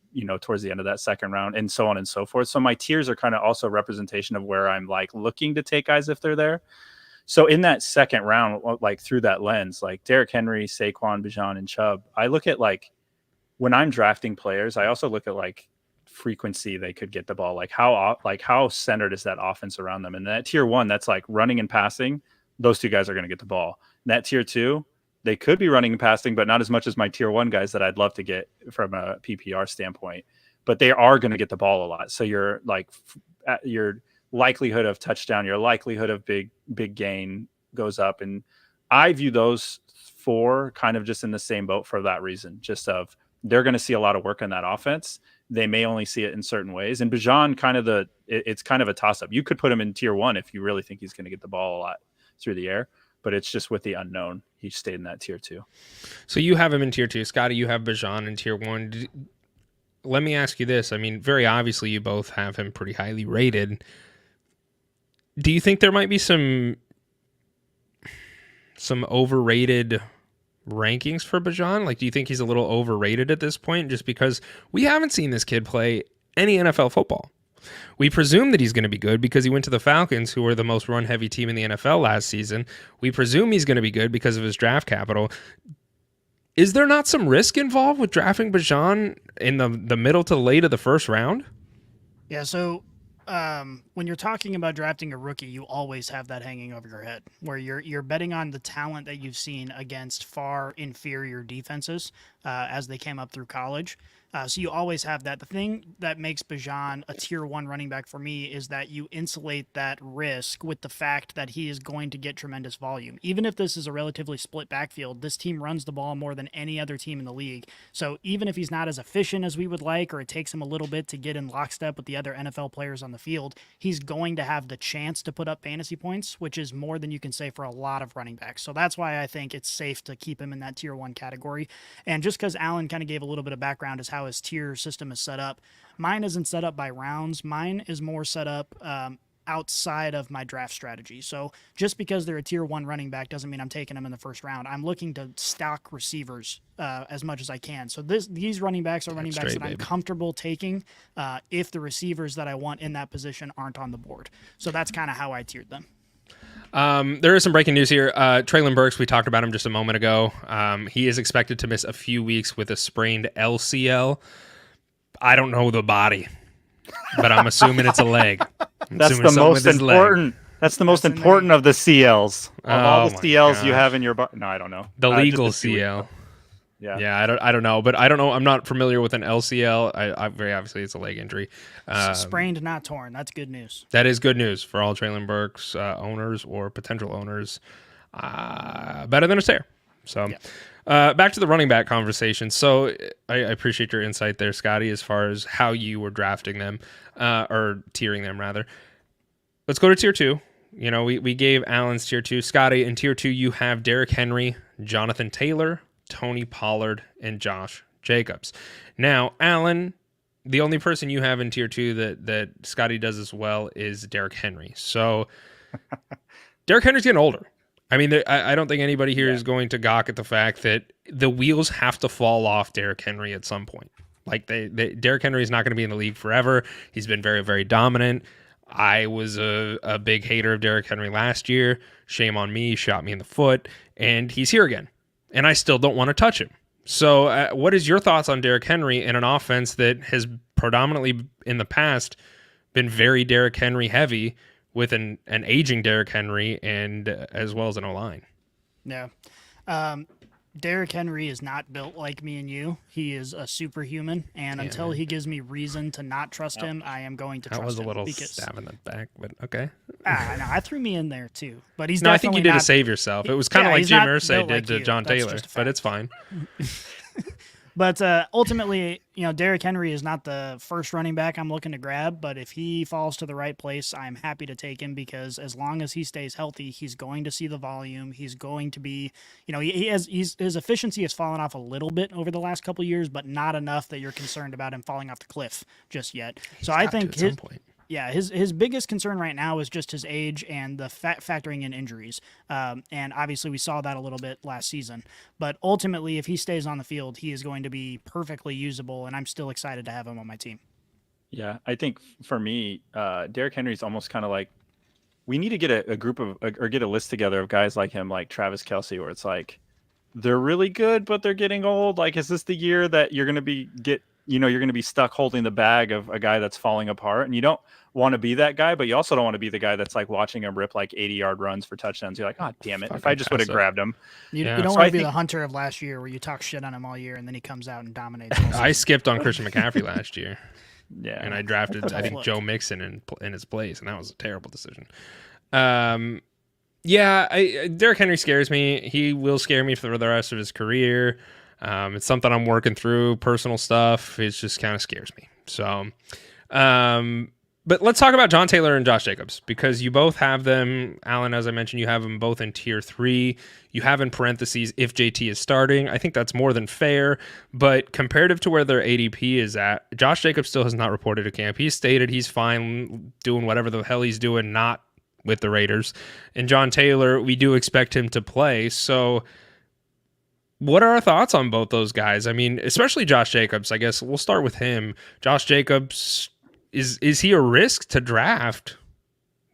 S4: towards the end of that second round, and so on and so forth. So my tiers are kind of also representation of where I'm like looking to take guys if they're there. So in that second round, like through that lens, like Derrick Henry, Saquon, Bijan, and Chubb, I look at like when I'm drafting players, I also look at like frequency they could get the ball, like how centered is that offense around them. And that tier 1, that's like running and passing. Those two guys are going to get the ball. And that tier 2, they could be running and passing, but not as much as my tier 1 guys that I'd love to get from a PPR standpoint. But they are going to get the ball a lot. So you're like your likelihood of touchdown, your likelihood of big gain goes up. And I view those 4 kind of just in the same boat for that reason. Just of they're going to see a lot of work on that offense. They may only see it in certain ways. And Bijan it's kind of a toss up. You could put him in tier 1 if you really think he's going to get the ball a lot through the air. But it's just with the unknown. He stayed in that tier 2.
S2: So you have him in tier 2. Scotty, you have Bijan in tier 1. Let me ask you this. I mean, very obviously you both have him pretty highly rated. Do you think there might be some overrated rankings for Bijan? Like, do you think he's a little overrated at this point just because we haven't seen this kid play any NFL football? We presume that he's going to be good because he went to the Falcons, who were the most run-heavy team in the NFL last season. We presume he's going to be good because of his draft capital. Is there not some risk involved with drafting Bijan in the middle to late of the first round?
S3: Yeah, so when you're talking about drafting a rookie, you always have that hanging over your head, where you're betting on the talent that you've seen against far inferior defenses as they came up through college. So you always have that. The thing that makes Bijan a tier 1 running back for me is that you insulate that risk with the fact that he is going to get tremendous volume. Even if this is a relatively split backfield, this team runs the ball more than any other team in the league. So even if he's not as efficient as we would like, or it takes him a little bit to get in lockstep with the other NFL players on the field, he's going to have the chance to put up fantasy points, which is more than you can say for a lot of running backs. So that's why I think it's safe to keep him in that tier 1 category. And just because Alan kind of gave a little bit of background as how his tier system is set up, mine isn't set up by rounds. Mine is more set up outside of my draft strategy. So just because they're a tier 1 running back doesn't mean I'm taking them in the first round. I'm looking to stock receivers as much as I can. So these running backs are running backs that I'm comfortable taking if the receivers that I want in that position aren't on the board. So that's kind of how I tiered them.
S2: There is some breaking news here. Traylon Burks, we talked about him just a moment ago. He is expected to miss a few weeks with a sprained LCL. I don't know the body, but I'm assuming it's a leg.
S4: That's the most important. That's the most important of the CLs. Of all the CLs you have in your body. No, I don't know.
S2: The legal CL. Yeah. I don't know, but I don't know. I'm not familiar with an LCL. I very obviously it's a leg injury.
S3: Sprained, not torn. That's good news.
S2: That is good news for all Traylon Burks owners or potential owners. Better than a tear. So
S3: Yeah.
S2: back to the running back conversation. So I appreciate your insight there, Scotty, as far as how you were drafting them or tiering them, rather. Let's go to tier 2. You know, we gave Allen's tier 2. Scotty, in tier 2, you have Derrick Henry, Jonathan Taylor, Tony Pollard, and Josh Jacobs. Now, Allen, the only person you have in tier 2 that Scotty does as well is Derrick Henry. So Derrick Henry's getting older. I mean, I don't think anybody here is going to gawk at the fact that the wheels have to fall off Derrick Henry at some point. Like, Derrick Henry is not going to be in the league forever. He's been very, very dominant. I was a big hater of Derrick Henry last year. Shame on me, shot me in the foot, and he's here again. And I still don't want to touch him. So what is your thoughts on Derrick Henry in an offense that has predominantly in the past been very Derrick Henry heavy with an aging Derrick Henry and as well as an O-line?
S3: Yeah. Derrick Henry is not built like me and you. He is a superhuman, and until he gives me reason to not trust him, I am going to trust him.
S2: That was a little stab in the back, but okay.
S3: No, I threw me in there too. But he's
S2: no, I think
S3: definitely
S2: you did
S3: not,
S2: to save yourself. It was kind of like
S3: he's
S2: Jim
S3: not
S2: Irsay
S3: built
S2: did
S3: like
S2: to
S3: you.
S2: John
S3: That's
S2: Taylor,
S3: just a
S2: but
S3: fact.
S2: it's fine.
S3: But ultimately, Derrick Henry is not the first running back I'm looking to grab, but if he falls to the right place, I'm happy to take him because as long as he stays healthy, he's going to see the volume. He's going to be, his efficiency has fallen off a little bit over the last couple of years, but not enough that you're concerned about him falling off the cliff just yet. So I think
S2: at some point.
S3: Yeah, his biggest concern right now is just his age and the factoring in injuries. And obviously we saw that a little bit last season. But ultimately, if he stays on the field, he is going to be perfectly usable, and I'm still excited to have him on my team.
S4: Yeah, I think for me, Derrick Henry's almost kind of like we need to get a group of or get a list together of guys like him, like Travis Kelce, where it's like they're really good, but they're getting old. Like, is this the year that you're going to be you're going to be stuck holding the bag of a guy that's falling apart? And you don't want to be that guy, but you also don't want to be the guy that's like watching him rip like 80-yard runs for touchdowns. You're like, oh, damn it. If I just would have grabbed him.
S3: You don't want to be the Hunter of last year where you talk shit on him all year and then he comes out and dominates.
S2: I skipped on Christian McCaffrey last year.
S4: Yeah.
S2: And I drafted, I think, Joe Mixon in his place, and that was a terrible decision. Derrick Henry scares me. He will scare me for the rest of his career. It's something I'm working through, personal stuff. It just kind of scares me. So, but let's talk about John Taylor and Josh Jacobs because you both have them. Alan, as I mentioned, you have them both in tier 3. You have in parentheses if JT is starting. I think that's more than fair, but comparative to where their ADP is at, Josh Jacobs still has not reported to camp. He's stated he's fine doing whatever the hell he's doing, not with the Raiders. And John Taylor, we do expect him to play. So what are our thoughts on both those guys? I mean, especially Josh Jacobs. I guess we'll start with him. Josh Jacobs, is he a risk to draft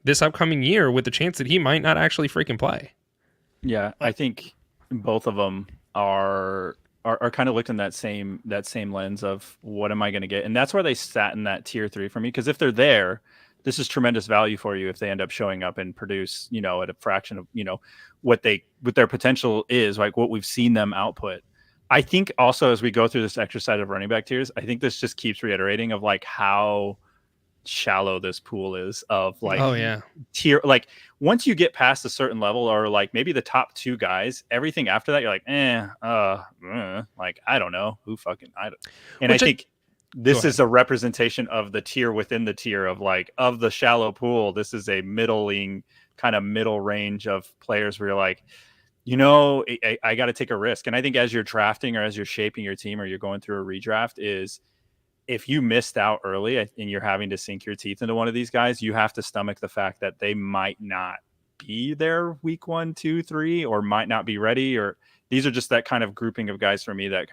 S2: this upcoming year with the chance that he might not actually freaking play?
S4: Yeah, I think both of them are kind of looked in that same lens of what am I going to get? And that's where they sat in that tier 3 for me. Because if they're there, this is tremendous value for you if they end up showing up and produce, at a fraction of, what their potential is, like what we've seen them output. I think also as we go through this exercise of running back tiers, I think this just keeps reiterating of like how shallow this pool is of like tier. Like once you get past a certain level or like maybe the top 2 guys, everything after that, you're like, like, I don't know who fucking, I don't. And I think this is a representation of the tier within the tier of like, of the shallow pool. This is a middle range of players where you're like, I got to take a risk. And I think as you're drafting or as you're shaping your team or you're going through a redraft is if you missed out early and you're having to sink your teeth into one of these guys, you have to stomach the fact that they might not be there week 1, 2, 3, or might not be ready. Or these are just that kind of grouping of guys for me that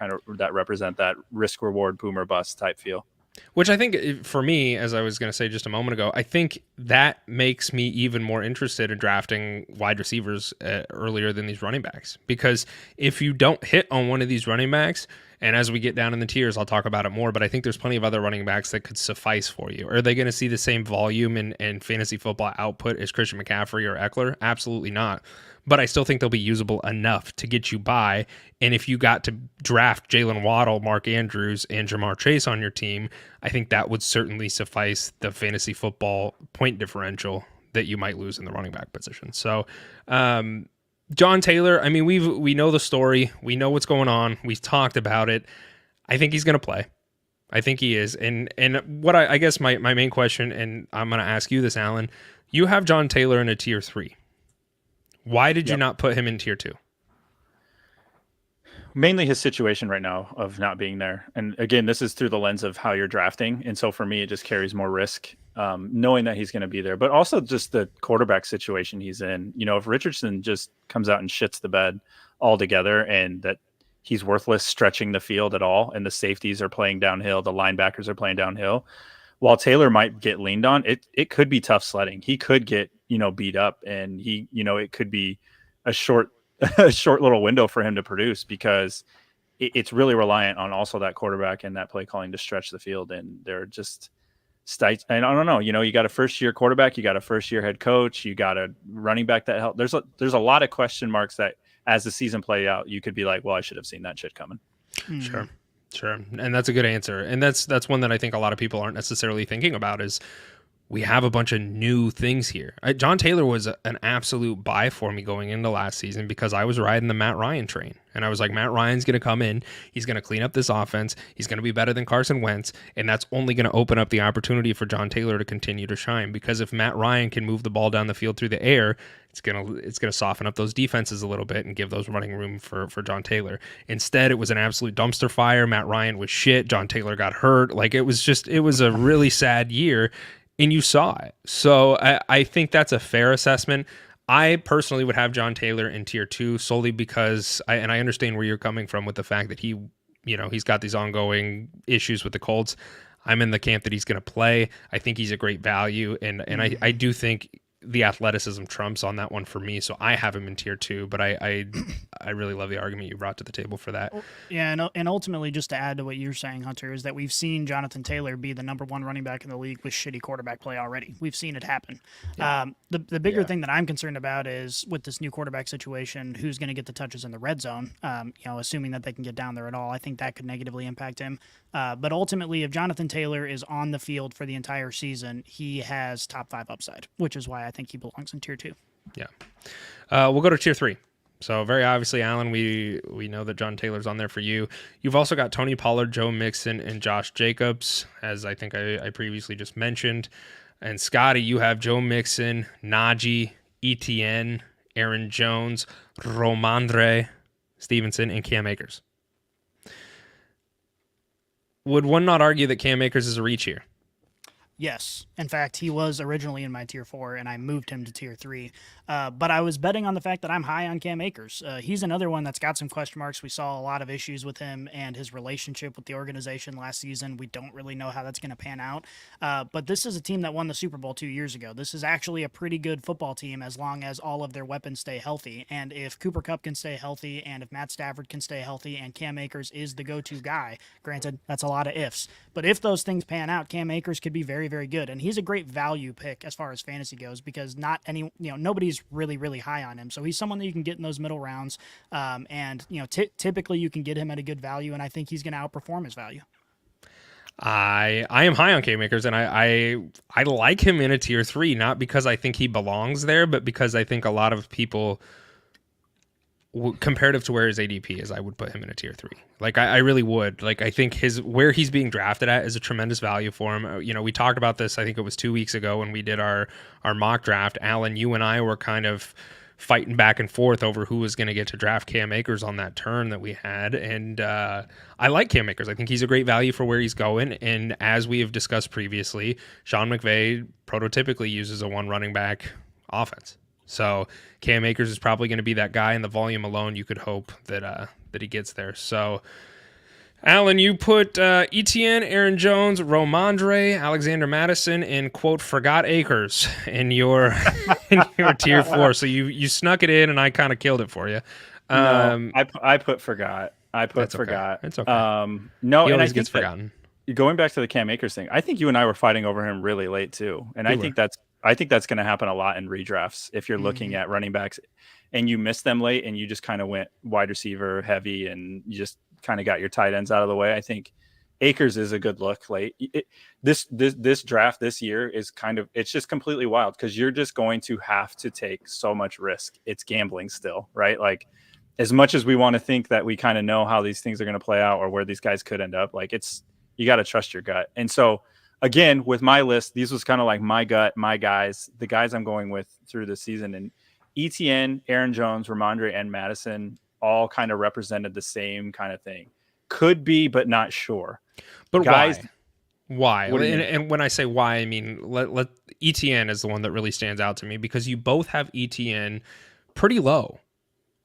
S4: represent that risk reward boom or bust type feel.
S2: Which I think for me, as I was going to say just a moment ago, I think that makes me even more interested in drafting wide receivers earlier than these running backs. Because if you don't hit on one of these running backs, and as we get down in the tiers, I'll talk about it more, but I think there's plenty of other running backs that could suffice for you. Are they going to see the same volume and fantasy football output as Christian McCaffrey or Eckler? Absolutely not. But I still think they'll be usable enough to get you by. And if you got to draft Jalen Waddle, Mark Andrews, and Jamar Chase on your team, I think that would certainly suffice the fantasy football point differential that you might lose in the running back position. So, John Taylor, I mean, we know the story. We know what's going on. We've talked about it. I think he's going to play. I think he is. And what I guess my main question, and I'm going to ask you this, Alan, you have John Taylor in a tier 3. Why did you not put him in tier 2?
S4: Mainly his situation right now of not being there. And again, this is through the lens of how you're drafting. And so for me, it just carries more risk knowing that he's going to be there, but also just the quarterback situation he's in. You know, if Richardson just comes out and shits the bed altogether and that he's worthless stretching the field at all, and the safeties are playing downhill, the linebackers are playing downhill, while Taylor might get leaned on, it could be tough sledding. He could get, beat up, and it could be a short little window for him to produce, because it's really reliant on also that quarterback and that play calling to stretch the field. And they're just and I don't know, you got a first-year quarterback, you got a first-year head coach, you got a running back that helped. There's a lot of question marks that as the season play out, you could be like, well, I should have seen that shit coming.
S2: Sure. And that's a good answer. And that's one that I think a lot of people aren't necessarily thinking about is we have a bunch of new things here. John Taylor was an absolute buy for me going into last season because I was riding the Matt Ryan train. And I was like, Matt Ryan's going to come in. He's going to clean up this offense. He's going to be better than Carson Wentz. And that's only going to open up the opportunity for John Taylor to continue to shine. Because if Matt Ryan can move the ball down the field through the air, it's gonna soften up those defenses a little bit and give those running room for John Taylor. Instead, it was an absolute dumpster fire. Matt Ryan was shit. John Taylor got hurt. Like, it was a really sad year. And you saw it. So I think that's a fair assessment. I personally would have John Taylor in tier 2 solely because I understand where you're coming from with the fact that he's got these ongoing issues with the Colts. I'm in the camp that he's going to play. I think he's a great value. And I do think the athleticism trumps on that one for me. So I have him in tier 2, but I really love the argument you brought to the table for that.
S3: Yeah. And ultimately, just to add to what you're saying, Hunter, is that we've seen Jonathan Taylor be the number 1 running back in the league with shitty quarterback play already. We've seen it happen. Yeah. The bigger thing that I'm concerned about is with this new quarterback situation, who's going to get the touches in the red zone, assuming that they can get down there at all. I think that could negatively impact him. But ultimately, if Jonathan Taylor is on the field for the entire season, he has top 5 upside, which is why I think he belongs in tier 2.
S2: Yeah. We'll go to tier 3. So very obviously, Alan, we know that John Taylor's on there for you. You've also got Tony Pollard, Joe Mixon, and Josh Jacobs, as I think I previously just mentioned. And Scotty, you have Joe Mixon, Najee, Etienne, Aaron Jones, Romandre Stevenson, and Cam Akers. Would one not argue that Cam Akers is a reach here?
S3: Yes. In fact, he was originally in my tier 4, and I moved him to tier 3. But I was betting on the fact that I'm high on Cam Akers. He's another one that's got some question marks. We saw a lot of issues with him and his relationship with the organization last season. We don't really know how that's going to pan out. But this is a team that won the Super Bowl 2 years ago. This is actually a pretty good football team as long as all of their weapons stay healthy. And if Cooper Kupp can stay healthy, and if Matt Stafford can stay healthy, and Cam Akers is the go-to guy, granted, that's a lot of ifs. But if those things pan out, Cam Akers could be very, very good. And he's a great value pick as far as fantasy goes because nobody's really high on him. So he's someone that you can get in those middle rounds. Typically you can get him at a good value, and I think he's going to outperform his value.
S2: I am high on Cam Akers, and I like him in a tier 3, not because I think he belongs there, but because I think a lot of people, comparative to where his ADP is, I would put him in a tier 3. Like I really would. Like I think where he's being drafted at is a tremendous value for him. We talked about this, I think it was 2 weeks ago when we did our mock draft. Alan, you and I were kind of fighting back and forth over who was going to get to draft Cam Akers on that turn that we had. And I like Cam Akers. I think he's a great value for where he's going. And as we have discussed previously, Sean McVay prototypically uses a 1 running back offense. So Cam Akers is probably going to be that guy, and the volume alone, you could hope that he gets there. So, Alan, you put Etienne, Aaron Jones, Romandre, Alexander Madison, and quote forgot Akers in your tier 4. So you snuck it in, and I kind of killed it for you.
S4: No, I put forgot. Forgot.
S2: It's okay.
S4: No,
S2: he
S4: and I
S2: always
S4: think
S2: gets forgotten.
S4: Going back to the Cam Akers thing, I think you and I were fighting over him really late too, and I think that's going to happen a lot in redrafts. If you're looking at running backs and you miss them late and you just kind of went wide receiver heavy and you just kind of got your tight ends out of the way, I think Akers is a good look. Like this draft this year is it's just completely wild because you're just going to have to take so much risk. It's gambling still, right? Like as much as we want to think that we kind of know how these things are going to play out or where these guys could end up, like you got to trust your gut. And so again, with my list, these was kind of like my gut, my guys, the guys I'm going with through the season. And ETN, Aaron Jones, Ramondre, and Madison all kind of represented the same kind of thing. Could be, but not sure.
S2: But
S4: guys,
S2: why?
S4: What do you mean?
S2: And when I say why, I mean let ETN is the one that really stands out to me because you both have ETN pretty low.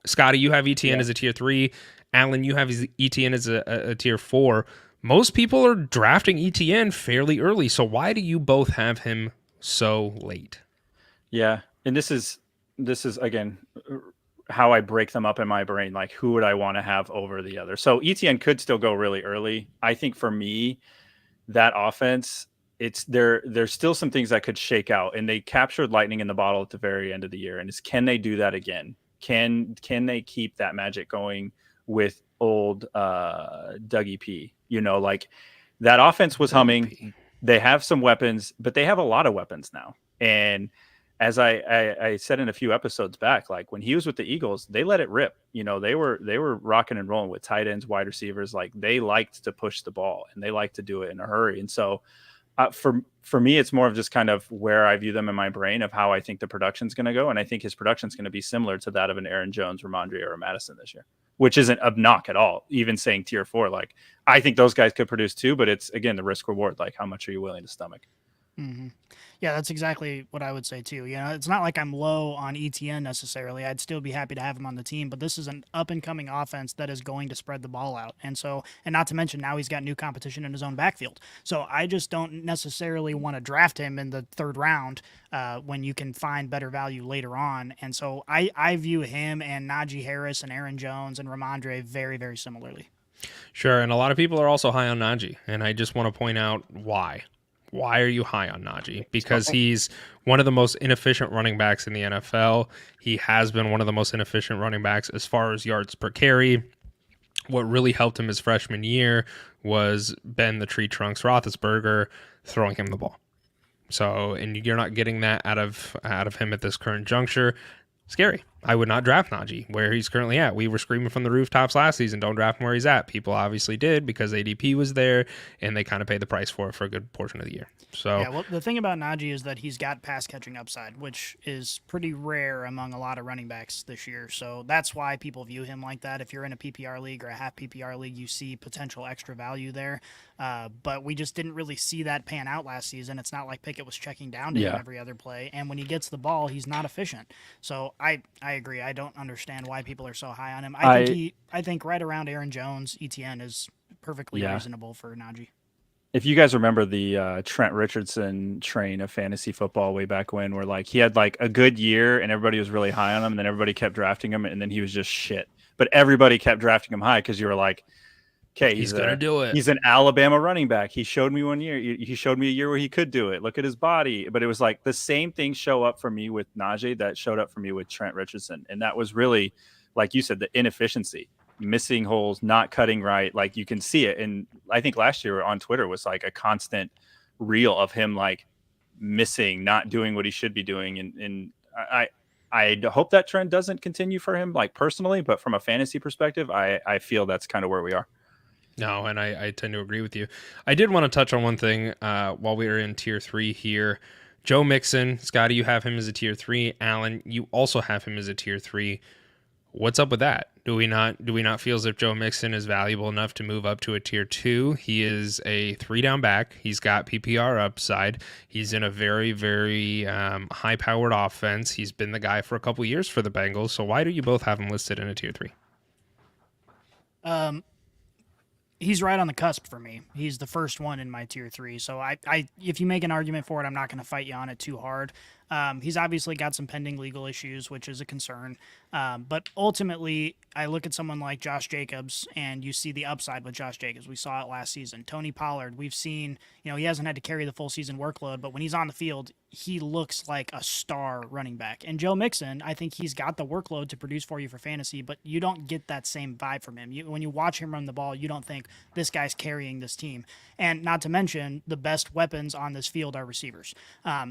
S2: Scotty, you have ETN as a tier 3. Alan, you have ETN as a tier 4. Most people are drafting ETN fairly early. So why do you both have him so late?
S4: Yeah, and this is again how I break them up in my brain. Like, who would I want to have over the other? So ETN could still go really early. I think for me, that offense, there's still some things that could shake out, and they captured lightning in the bottle at the very end of the year. And can they do that again? Can they keep that magic going with old Dougie P? You know, like that offense was humming. They have some weapons, but they have a lot of weapons now. And as I said in a few episodes back, like when he was with the Eagles, they let it rip. You know, they were rocking and rolling with tight ends, wide receivers. Like they liked to push the ball and they liked to do it in a hurry. And so for me, it's more of just kind of where I view them in my brain of how I think the production's going to go. And I think his production's going to be similar to that of an Aaron Jones, Ramondre, or a Madison this year, which isn't a knock at all. Even saying tier 4, like I think those guys could produce too, but it's again, the risk reward. Like how much are you willing to stomach?
S3: Mm-hmm. Yeah, that's exactly what I would say too. You know, it's not like I'm low on ETN necessarily. I'd still be happy to have him on the team, but this is an up and coming offense that is going to spread the ball out. And not to mention now he's got new competition in his own backfield. So I just don't necessarily want to draft him in the 3rd round when you can find better value later on. And so I view him and Najee Harris and Aaron Jones and Ramondre very, very similarly.
S2: Sure. And a lot of people are also high on Najee. And I just want to point out why. Why are you high on Najee? Because he's one of the most inefficient running backs in the NFL. He has been one of the most inefficient running backs as far as yards per carry. What really helped him his freshman year was Ben the Tree Trunks Roethlisberger throwing him the ball. So, and you're not getting that out of him at this current juncture. Scary. I would not draft Najee where he's currently at. We were screaming from the rooftops last season, don't draft him where he's at. People obviously did because ADP was there and they kind of paid the price for it for a good portion of the year. So
S3: yeah, well, the thing about Najee is that he's got pass catching upside, which is pretty rare among a lot of running backs this year. So that's why people view him like that. If you're in a PPR league or a half PPR league, you see potential extra value there. But we just didn't really see that pan out last season. It's not like Pickett was checking down to him every other play. And when he gets the ball, he's not efficient. So I agree. I don't understand why people are so high on him. I think right around Aaron Jones, ETN is perfectly reasonable for Najee.
S4: If you guys remember the Trent Richardson train of fantasy football way back when, where like he had like a good year and everybody was really high on him, and then everybody kept drafting him, and then he was just shit. But everybody kept drafting him high because you were like, okay,
S2: he's gonna do it.
S4: He's an Alabama running back. He showed me one year. He showed me a year where he could do it. Look at his body. But it was like the same thing show up for me with Najee that showed up for me with Trent Richardson, and that was really, like you said, the inefficiency. Missing holes, not cutting right. Like you can see it. And I think last year on Twitter was like a constant reel of him like missing, not doing what he should be doing. And I hope that trend doesn't continue for him, like personally, but from a fantasy perspective, I feel that's kind of where we are.
S2: No, and I tend to agree with you. I did want to touch on one thing while we were in tier 3 here. Joe Mixon, Scotty, you have him as a tier 3. Alan, you also have him as a tier 3. What's up with that? Do we not feel as if Joe Mixon is valuable enough to move up to a tier 2? He is a 3-down back. He's got PPR upside. He's in a very, very high-powered offense. He's been the guy for a couple years for the Bengals. So why do you both have him listed in a tier 3?
S3: He's right on the cusp for me. He's the first one in my tier 3. So if you make an argument for it, I'm not going to fight you on it too hard. He's obviously got some pending legal issues, which is a concern. But ultimately, I look at someone like Josh Jacobs, and you see the upside with Josh Jacobs. We saw it last season. Tony Pollard, we've seen, he hasn't had to carry the full season workload, but when he's on the field, he looks like a star running back. And Joe Mixon, I think he's got the workload to produce for you for fantasy, but you don't get that same vibe from him. When you watch him run the ball, you don't think this guy's carrying this team. And not to mention, the best weapons on this field are receivers.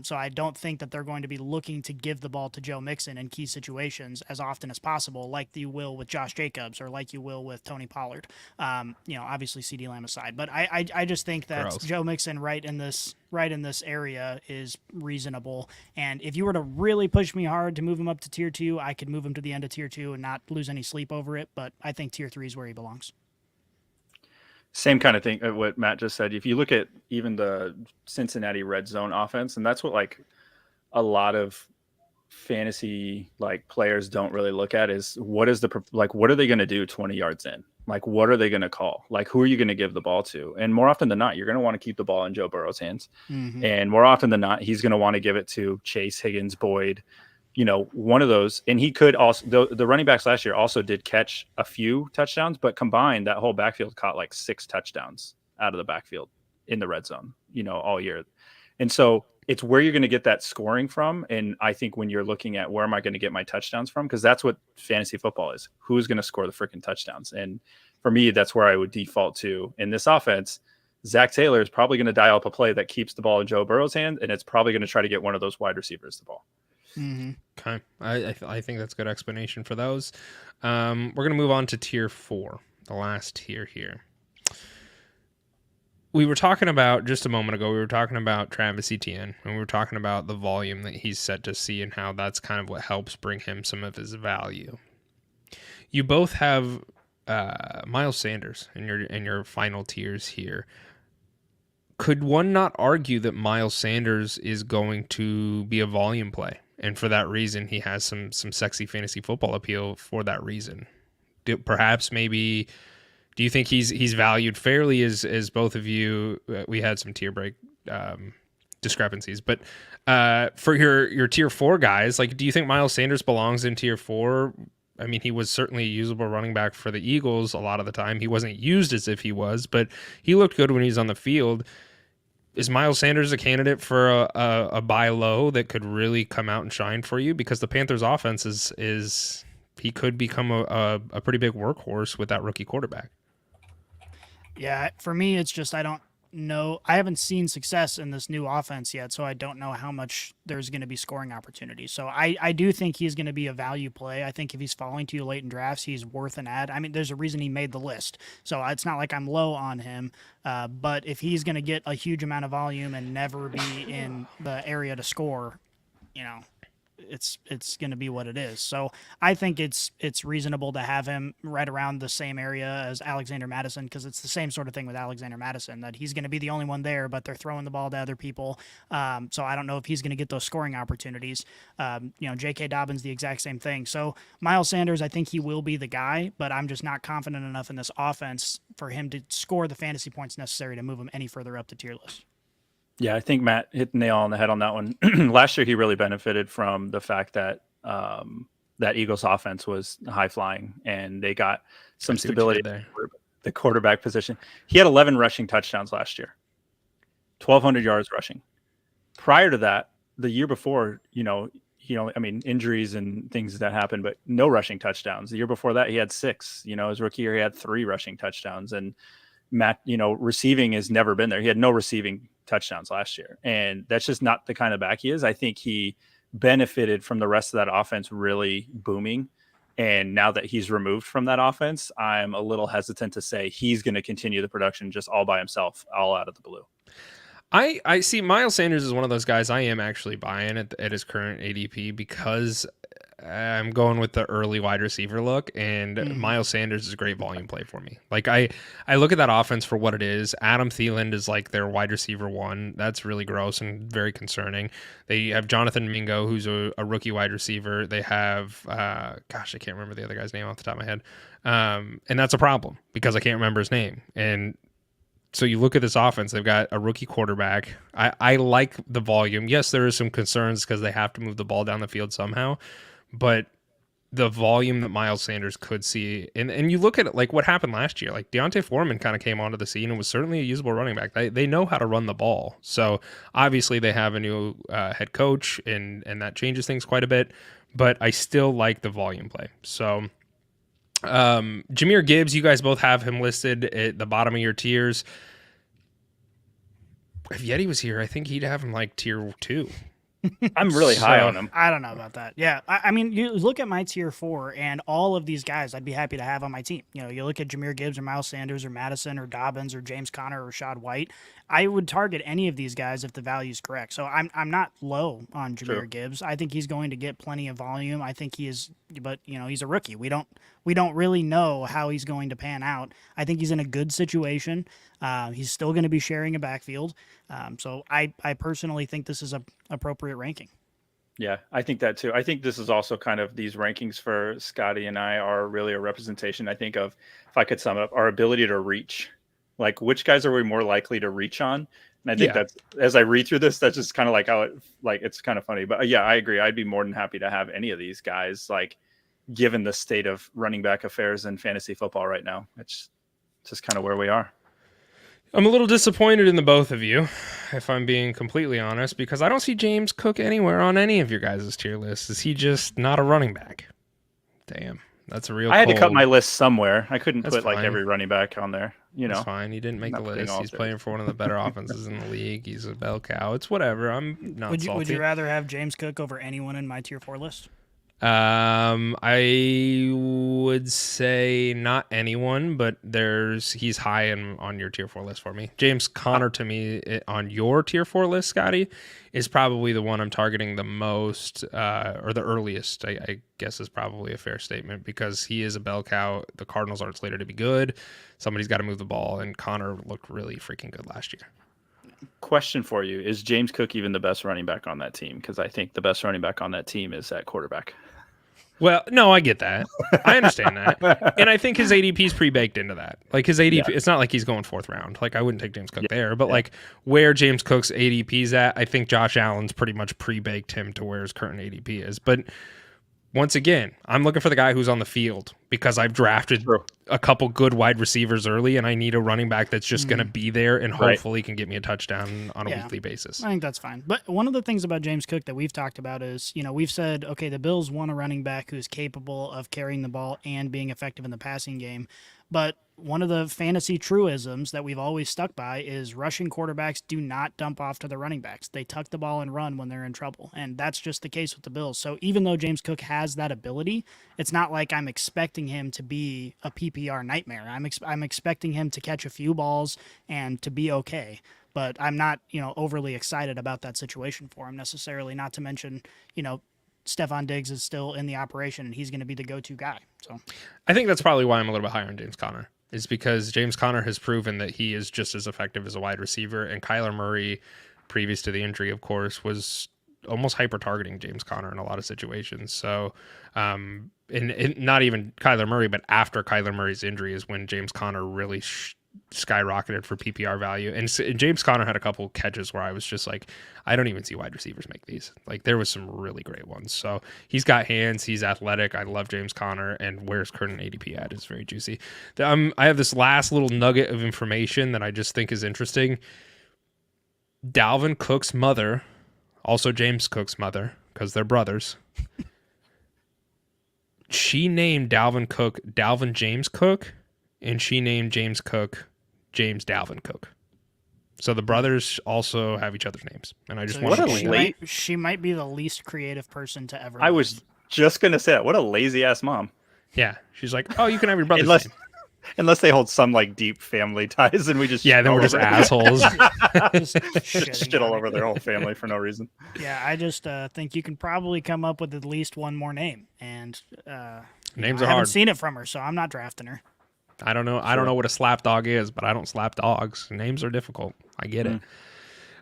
S3: So I don't think that they're going to be looking to give the ball to Joe Mixon in key situations as often as possible, like you will with Josh Jacobs or like you will with Tony Pollard. Obviously CeeDee Lamb aside, but I just think that
S2: Gross.
S3: Joe Mixon right in this area is reasonable. And if you were to really push me hard to move him up to tier 2, I could move him to the end of tier 2 and not lose any sleep over it. But I think tier 3 is where he belongs.
S4: Same kind of thing. What Matt just said. If you look at even the Cincinnati red zone offense, and that's what like a lot of fantasy like players don't really look at is what are they going to do 20 yards in? Like, what are they going to call? Like, who are you going to give the ball to? And more often than not, you're going to want to keep the ball in Joe Burrow's hands.
S3: Mm-hmm.
S4: And more often than not, he's going to want to give it to Chase, Higgins, Boyd, one of those. And he could also, the running backs last year also did catch a few touchdowns, but combined, that whole backfield caught like 6 touchdowns out of the backfield in the red zone, all year. And so it's where you're going to get that scoring from. And I think when you're looking at where am I going to get my touchdowns from, because that's what fantasy football is. Who's going to score the freaking touchdowns? And for me, that's where I would default to in this offense. Zach Taylor is probably going to dial up a play that keeps the ball in Joe Burrow's hand, and it's probably going to try to get one of those wide receivers the ball.
S3: Mm-hmm.
S2: Okay. I think that's a good explanation for those. We're going to move on to tier 4, the last tier here. We were talking about, just a moment ago, we were talking about Travis Etienne, and we were talking about the volume that he's set to see and how that's kind of what helps bring him some of his value. You both have Miles Sanders in your final tiers here. Could one not argue that Miles Sanders is going to be a volume play? And for that reason, he has some sexy fantasy football appeal for that reason. Do you think he's valued fairly as both of you? We had some tier break discrepancies, but for your tier 4 guys, like, do you think Miles Sanders belongs in tier 4? I mean, he was certainly a usable running back for the Eagles a lot of the time. He wasn't used as if he was, but he looked good when he was on the field. Is Miles Sanders a candidate for a buy low that could really come out and shine for you? Because the Panthers offense is he could become a pretty big workhorse with that rookie quarterback.
S3: Yeah, for me, it's just I don't know. I haven't seen success in this new offense yet, so I don't know how much there's going to be scoring opportunities. So I do think he's going to be a value play. I think if he's falling to you late in drafts, he's worth an ad. I mean, there's a reason he made the list. So it's not like I'm low on him. But if he's going to get a huge amount of volume and never be in the area to score, it's going to be what it is. So I think it's reasonable to have him right around the same area as Alexander Mattison, because it's the same sort of thing with Alexander Mattison, that he's going to be the only one there, but they're throwing the ball to other people. So I don't know if he's going to get those scoring opportunities. J.K. Dobbins, the exact same thing. So Miles Sanders, I think he will be the guy, but I'm just not confident enough in this offense for him to score the fantasy points necessary to move him any further up the tier list.
S4: Yeah, I think Matt hit the nail on the head on that one. Last year, he really benefited from the fact that that Eagles offense was high flying, and they got some stability there. The quarterback position. He had 11 rushing touchdowns last year, 1,200 yards rushing. Prior to that, the year before, injuries and things that happened, but no rushing touchdowns. The year before that, he had 6. His rookie year, he had 3 rushing touchdowns, and Matt, receiving has never been there. He had no receiving touchdowns last year, and that's just not the kind of back he is. I think he benefited from the rest of that offense really booming, and now that he's removed from that offense, I'm a little hesitant to say he's going to continue the production just all by himself, all out of the blue.
S2: I see Miles Sanders is one of those guys I am actually buying at his current ADP, because I'm going with the early wide receiver look, and Miles Sanders is a great volume play for me. Like, I look at that offense for what it is. Adam Thielen is like their wide receiver 1. That's really gross and very concerning. They have Jonathan Mingo, who's a rookie wide receiver. They have, I can't remember the other guy's name off the top of my head. And that's a problem because I can't remember his name. And So you look at this offense, they've got a rookie quarterback. I like the volume. Yes, there is some concerns because they have to move the ball down the field somehow, but the volume that Miles Sanders could see, and you look at it like what happened last year, like Deontay Foreman kind of came onto the scene and was certainly a usable running back. They know how to run the ball. So obviously they have a new head coach and that changes things quite a bit, but I still like the volume play. So Jahmyr Gibbs, you guys both have him listed at the bottom of your tiers. If Yeti was here, I think he'd have him like tier 2.
S4: I'm really high on him.
S3: I don't know about that. Yeah, I mean, you look at my tier 4, and all of these guys I'd be happy to have on my team. You know, you look at Jahmyr Gibbs or Miles Sanders or Madison or Dobbins or James Conner or Rashad White. I would target any of these guys if the value is correct. So I'm not low on Jahmyr Gibbs. I think he's going to get plenty of volume. I think he is, but you know, he's a rookie. We don't really know how he's going to pan out. I think he's in a good situation. He's still going to be sharing a backfield. So I personally think this is a appropriate ranking.
S4: Yeah, I think that too. I think this is also kind of these rankings for Scotty and I are really a representation, I think, of, if I could sum up, our ability to reach. Like, which guys are we more likely to reach on? And I think that's, as I read through this, that's just kind of like how it's kind of funny. But yeah, I agree. I'd be more than happy to have any of these guys, like, given the state of running back affairs in fantasy football right now. It's just kind of where we are.
S2: I'm a little disappointed in the both of you, if I'm being completely honest, because I don't see James Cook anywhere on any of your guys' tier lists. Is he just not a running back? Damn, that's a real
S4: I had to cut my list somewhere. I couldn't put
S2: fine.
S4: like every running back on there. You know,
S2: that's fine. He didn't make the list. He's
S4: All-Stars.
S2: playing for one of the better offenses in the league. He's a bell cow. It's whatever. I'm not salty.
S3: Would you rather have James Cook over anyone in my tier 4 list?
S2: I would say not anyone, but he's high on your tier 4 list for me. James Conner to me on your tier 4 list, Scotty, is probably the one I'm targeting the most, or the earliest, I guess is probably a fair statement, because he is a bell cow. The Cardinals aren't slated to be good. Somebody's got to move the ball, and Conner looked really freaking good last year.
S4: Question for you. Is James Cook even the best running back on that team? Because I think the best running back on that team is that quarterback.
S2: Well, no, I get that. I understand that. And I think his ADP is pre-baked into that. Like his ADP, it's not like he's going 4th round. Like I wouldn't take James Cook there, but like where James Cook's ADP is at, I think Josh Allen's pretty much pre-baked him to where his current ADP is. But once again, I'm looking for the guy who's on the field because I've drafted a couple good wide receivers early, and I need a running back that's just going to be there and hopefully can get me a touchdown on a weekly basis.
S3: I think that's fine. But one of the things about James Cook that we've talked about is, you know, we've said, okay, the Bills want a running back who's capable of carrying the ball and being effective in the passing game. But one of the fantasy truisms that we've always stuck by is rushing quarterbacks do not dump off to the running backs. They tuck the ball and run when they're in trouble. And that's just the case with the Bills. So even though James Cook has that ability, it's not like I'm expecting him to be a PPR nightmare. I'm expecting him to catch a few balls and to be okay. But I'm not, you know, overly excited about that situation for him necessarily, not to mention, you know, Stephon Diggs is still in the operation, and he's going to be the go-to guy. So,
S2: I think that's probably why I'm a little bit higher on James Conner, is because James Conner has proven that he is just as effective as a wide receiver, and Kyler Murray, previous to the injury, of course, was almost hyper-targeting James Conner in a lot of situations. So, and not even Kyler Murray, but after Kyler Murray's injury is when James Conner really skyrocketed for PPR value. And James Conner had a couple catches where I was just like, I don't even see wide receivers make these. Like there was some really great ones. So he's got hands, he's athletic. I love James Conner, and where's current ADP at is very juicy. I have this last little nugget of information that I just think is interesting. Dalvin Cook's mother, also James Cook's mother, because they're brothers. She named Dalvin Cook Dalvin James Cook, and she named James Cook James Dalvin Cook. So the brothers also have each other's names. And I just want to
S3: she might be the least creative person to ever.
S4: I was just going to say that. What a lazy ass mom.
S2: Yeah. She's like, oh, you can have your brother's name.
S4: Unless they hold some like deep family ties and we just
S2: then we're just assholes.
S3: Just
S4: shit all over their whole family for no reason.
S3: Yeah, I just think you can probably come up with at least one more name. And
S2: names
S3: are
S2: hard.
S3: I haven't seen it from her, so I'm not drafting her.
S2: I don't know. I don't know what a slap dog is, but I don't slap dogs. Names are difficult. I get it.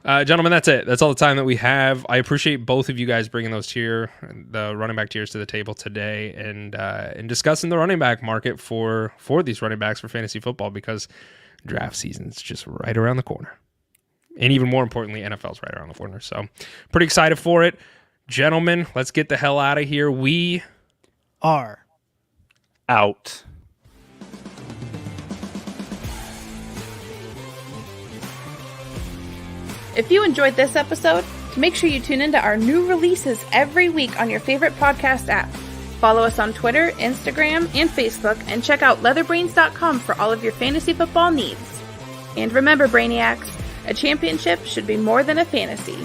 S2: Gentlemen, that's it. That's all the time that we have. I appreciate both of you guys bringing the running back tiers to the table today and discussing the running back market for these running backs for fantasy football, because Draft season's just right around the corner. And even more importantly, NFL's right around the corner. So pretty excited for it. Gentlemen, let's get the hell out of here. We
S3: are
S4: out.
S1: If you enjoyed this episode, make sure you tune into our new releases every week on your favorite podcast app. Follow us on Twitter, Instagram, and Facebook, and check out leatherbrains.com for all of your fantasy football needs. And remember, Brainiacs, a championship should be more than a fantasy.